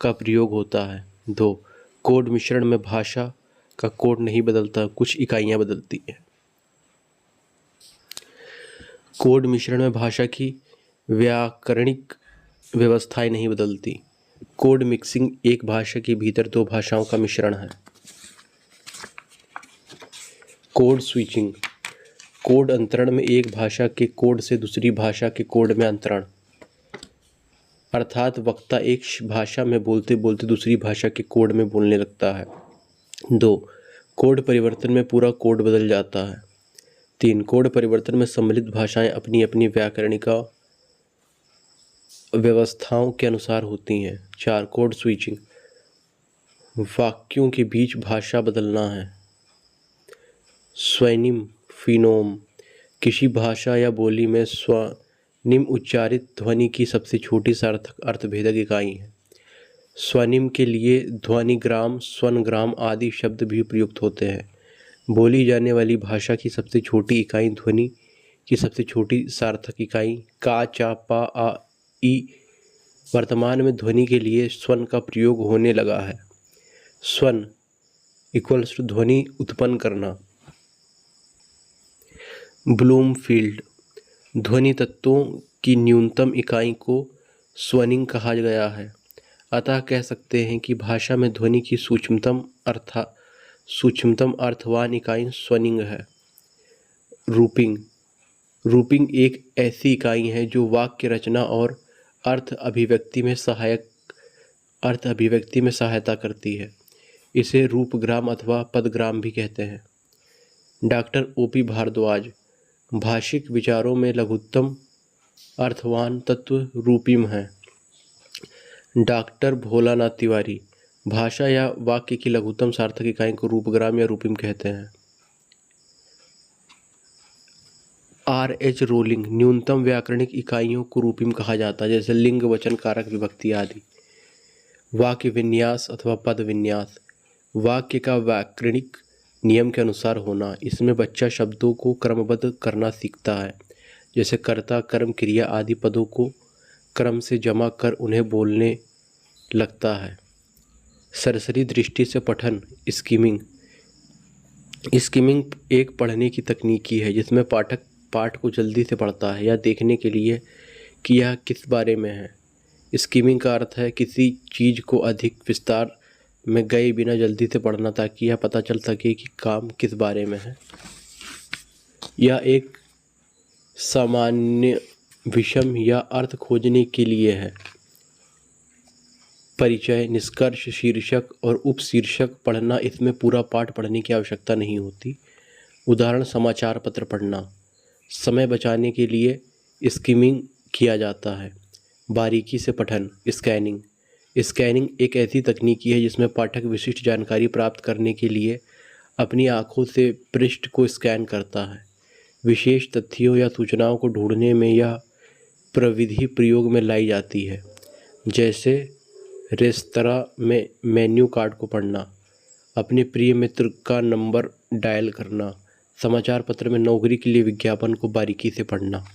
Speaker 1: का प्रयोग होता है। दो, कोड मिश्रण में भाषा का कोड नहीं बदलता, कुछ इकाइयाँ बदलती हैं। कोड मिश्रण में भाषा की व्याकरणिक व्यवस्थाएं नहीं बदलती। कोड मिक्सिंग एक भाषा के भीतर दो भाषाओं का मिश्रण है। कोड स्विचिंग: कोड अंतरण में एक भाषा के कोड से दूसरी भाषा के कोड में अंतरण, अर्थात वक्ता एक भाषा में बोलते बोलते दूसरी भाषा के कोड में बोलने लगता है। दो, कोड परिवर्तन में पूरा कोड बदल जाता है। तीन, कोड परिवर्तन में सम्मिलित भाषाएं अपनी अपनी व्याकरणिक व्यवस्थाओं के अनुसार होती हैं। चार, कोड स्विचिंग: वाक्यों के बीच भाषा बदलना है। स्वनिम फिनोम: किसी भाषा या बोली में स्वनिम उच्चारित ध्वनि की सबसे छोटी सार्थक अर्थभेदक इकाई है। स्वनिम के लिए ध्वनिग्राम, स्वनग्राम आदि शब्द भी प्रयुक्त होते हैं। बोली जाने वाली भाषा की सबसे छोटी इकाई ध्वनि की सबसे छोटी सार्थक इकाई का, चा, पा, आ, ई। वर्तमान में ध्वनि के लिए स्वन का प्रयोग होने लगा है। स्वन इक्वल्स टू ध्वनि उत्पन्न करना। ब्लूमफील्ड: ध्वनि तत्वों की न्यूनतम इकाई को स्वनिंग कहा गया है, अतः कह सकते हैं कि भाषा में ध्वनि की सूक्ष्मतम अर्थवान इकाई स्वनिंग है। रूपिंग: रूपिंग एक ऐसी इकाई है जो वाक्य रचना और अर्थ अभिव्यक्ति में सहायता करती है। इसे रूपग्राम अथवा पदग्राम भी कहते हैं। Doctor O.P. भारद्वाज: भाषिक विचारों में लघुत्तम अर्थवान तत्व रूपिम है। डॉक्टर भोलानाथ तिवारी: भाषा या वाक्य की लघुत्तम सार्थक इकाई को रूपग्राम या रूपिम कहते हैं। R.H. रोलिंग: न्यूनतम व्याकरणिक इकाइयों को रूपिम कहा जाता है, जैसे लिंग, वचन, कारक, विभक्ति आदि। वाक्य विन्यास अथवा पद विन्यास: वाक्य का व्याकरणिक नियम के अनुसार होना। इसमें बच्चा शब्दों को क्रमबद्ध करना सीखता है, जैसे कर्ता, कर्म, क्रिया आदि पदों को क्रम से जमा कर उन्हें बोलने लगता है। सरसरी दृष्टि से पठन स्किमिंग: स्किमिंग एक पढ़ने की तकनीकी है जिसमें पाठक पाठ को जल्दी से पढ़ता है या देखने के लिए कि यह किस बारे में है। स्किमिंग का अर्थ है किसी चीज़ को अधिक विस्तार में गए बिना जल्दी से पढ़ना, ताकि यह पता चल सके कि काम किस बारे में है। यह एक सामान्य विषम या अर्थ खोजने के लिए है। परिचय, निष्कर्ष, शीर्षक और उपशीर्षक पढ़ना, इसमें पूरा पाठ पढ़ने की आवश्यकता नहीं होती। उदाहरण: समाचार पत्र पढ़ना। समय बचाने के लिए स्किमिंग किया जाता है। बारीकी से पठन स्कैनिंग: स्कैनिंग एक ऐसी तकनीकी है जिसमें पाठक विशिष्ट जानकारी प्राप्त करने के लिए अपनी आँखों से पृष्ठ को स्कैन करता है। विशेष तथ्यों या सूचनाओं को ढूंढने में यह प्रविधि प्रयोग में लाई जाती है, जैसे रेस्तरां में मेन्यू कार्ड को पढ़ना, अपने प्रिय मित्र का नंबर डायल करना, समाचार पत्र में नौकरी के लिए विज्ञापन को बारीकी से पढ़ना।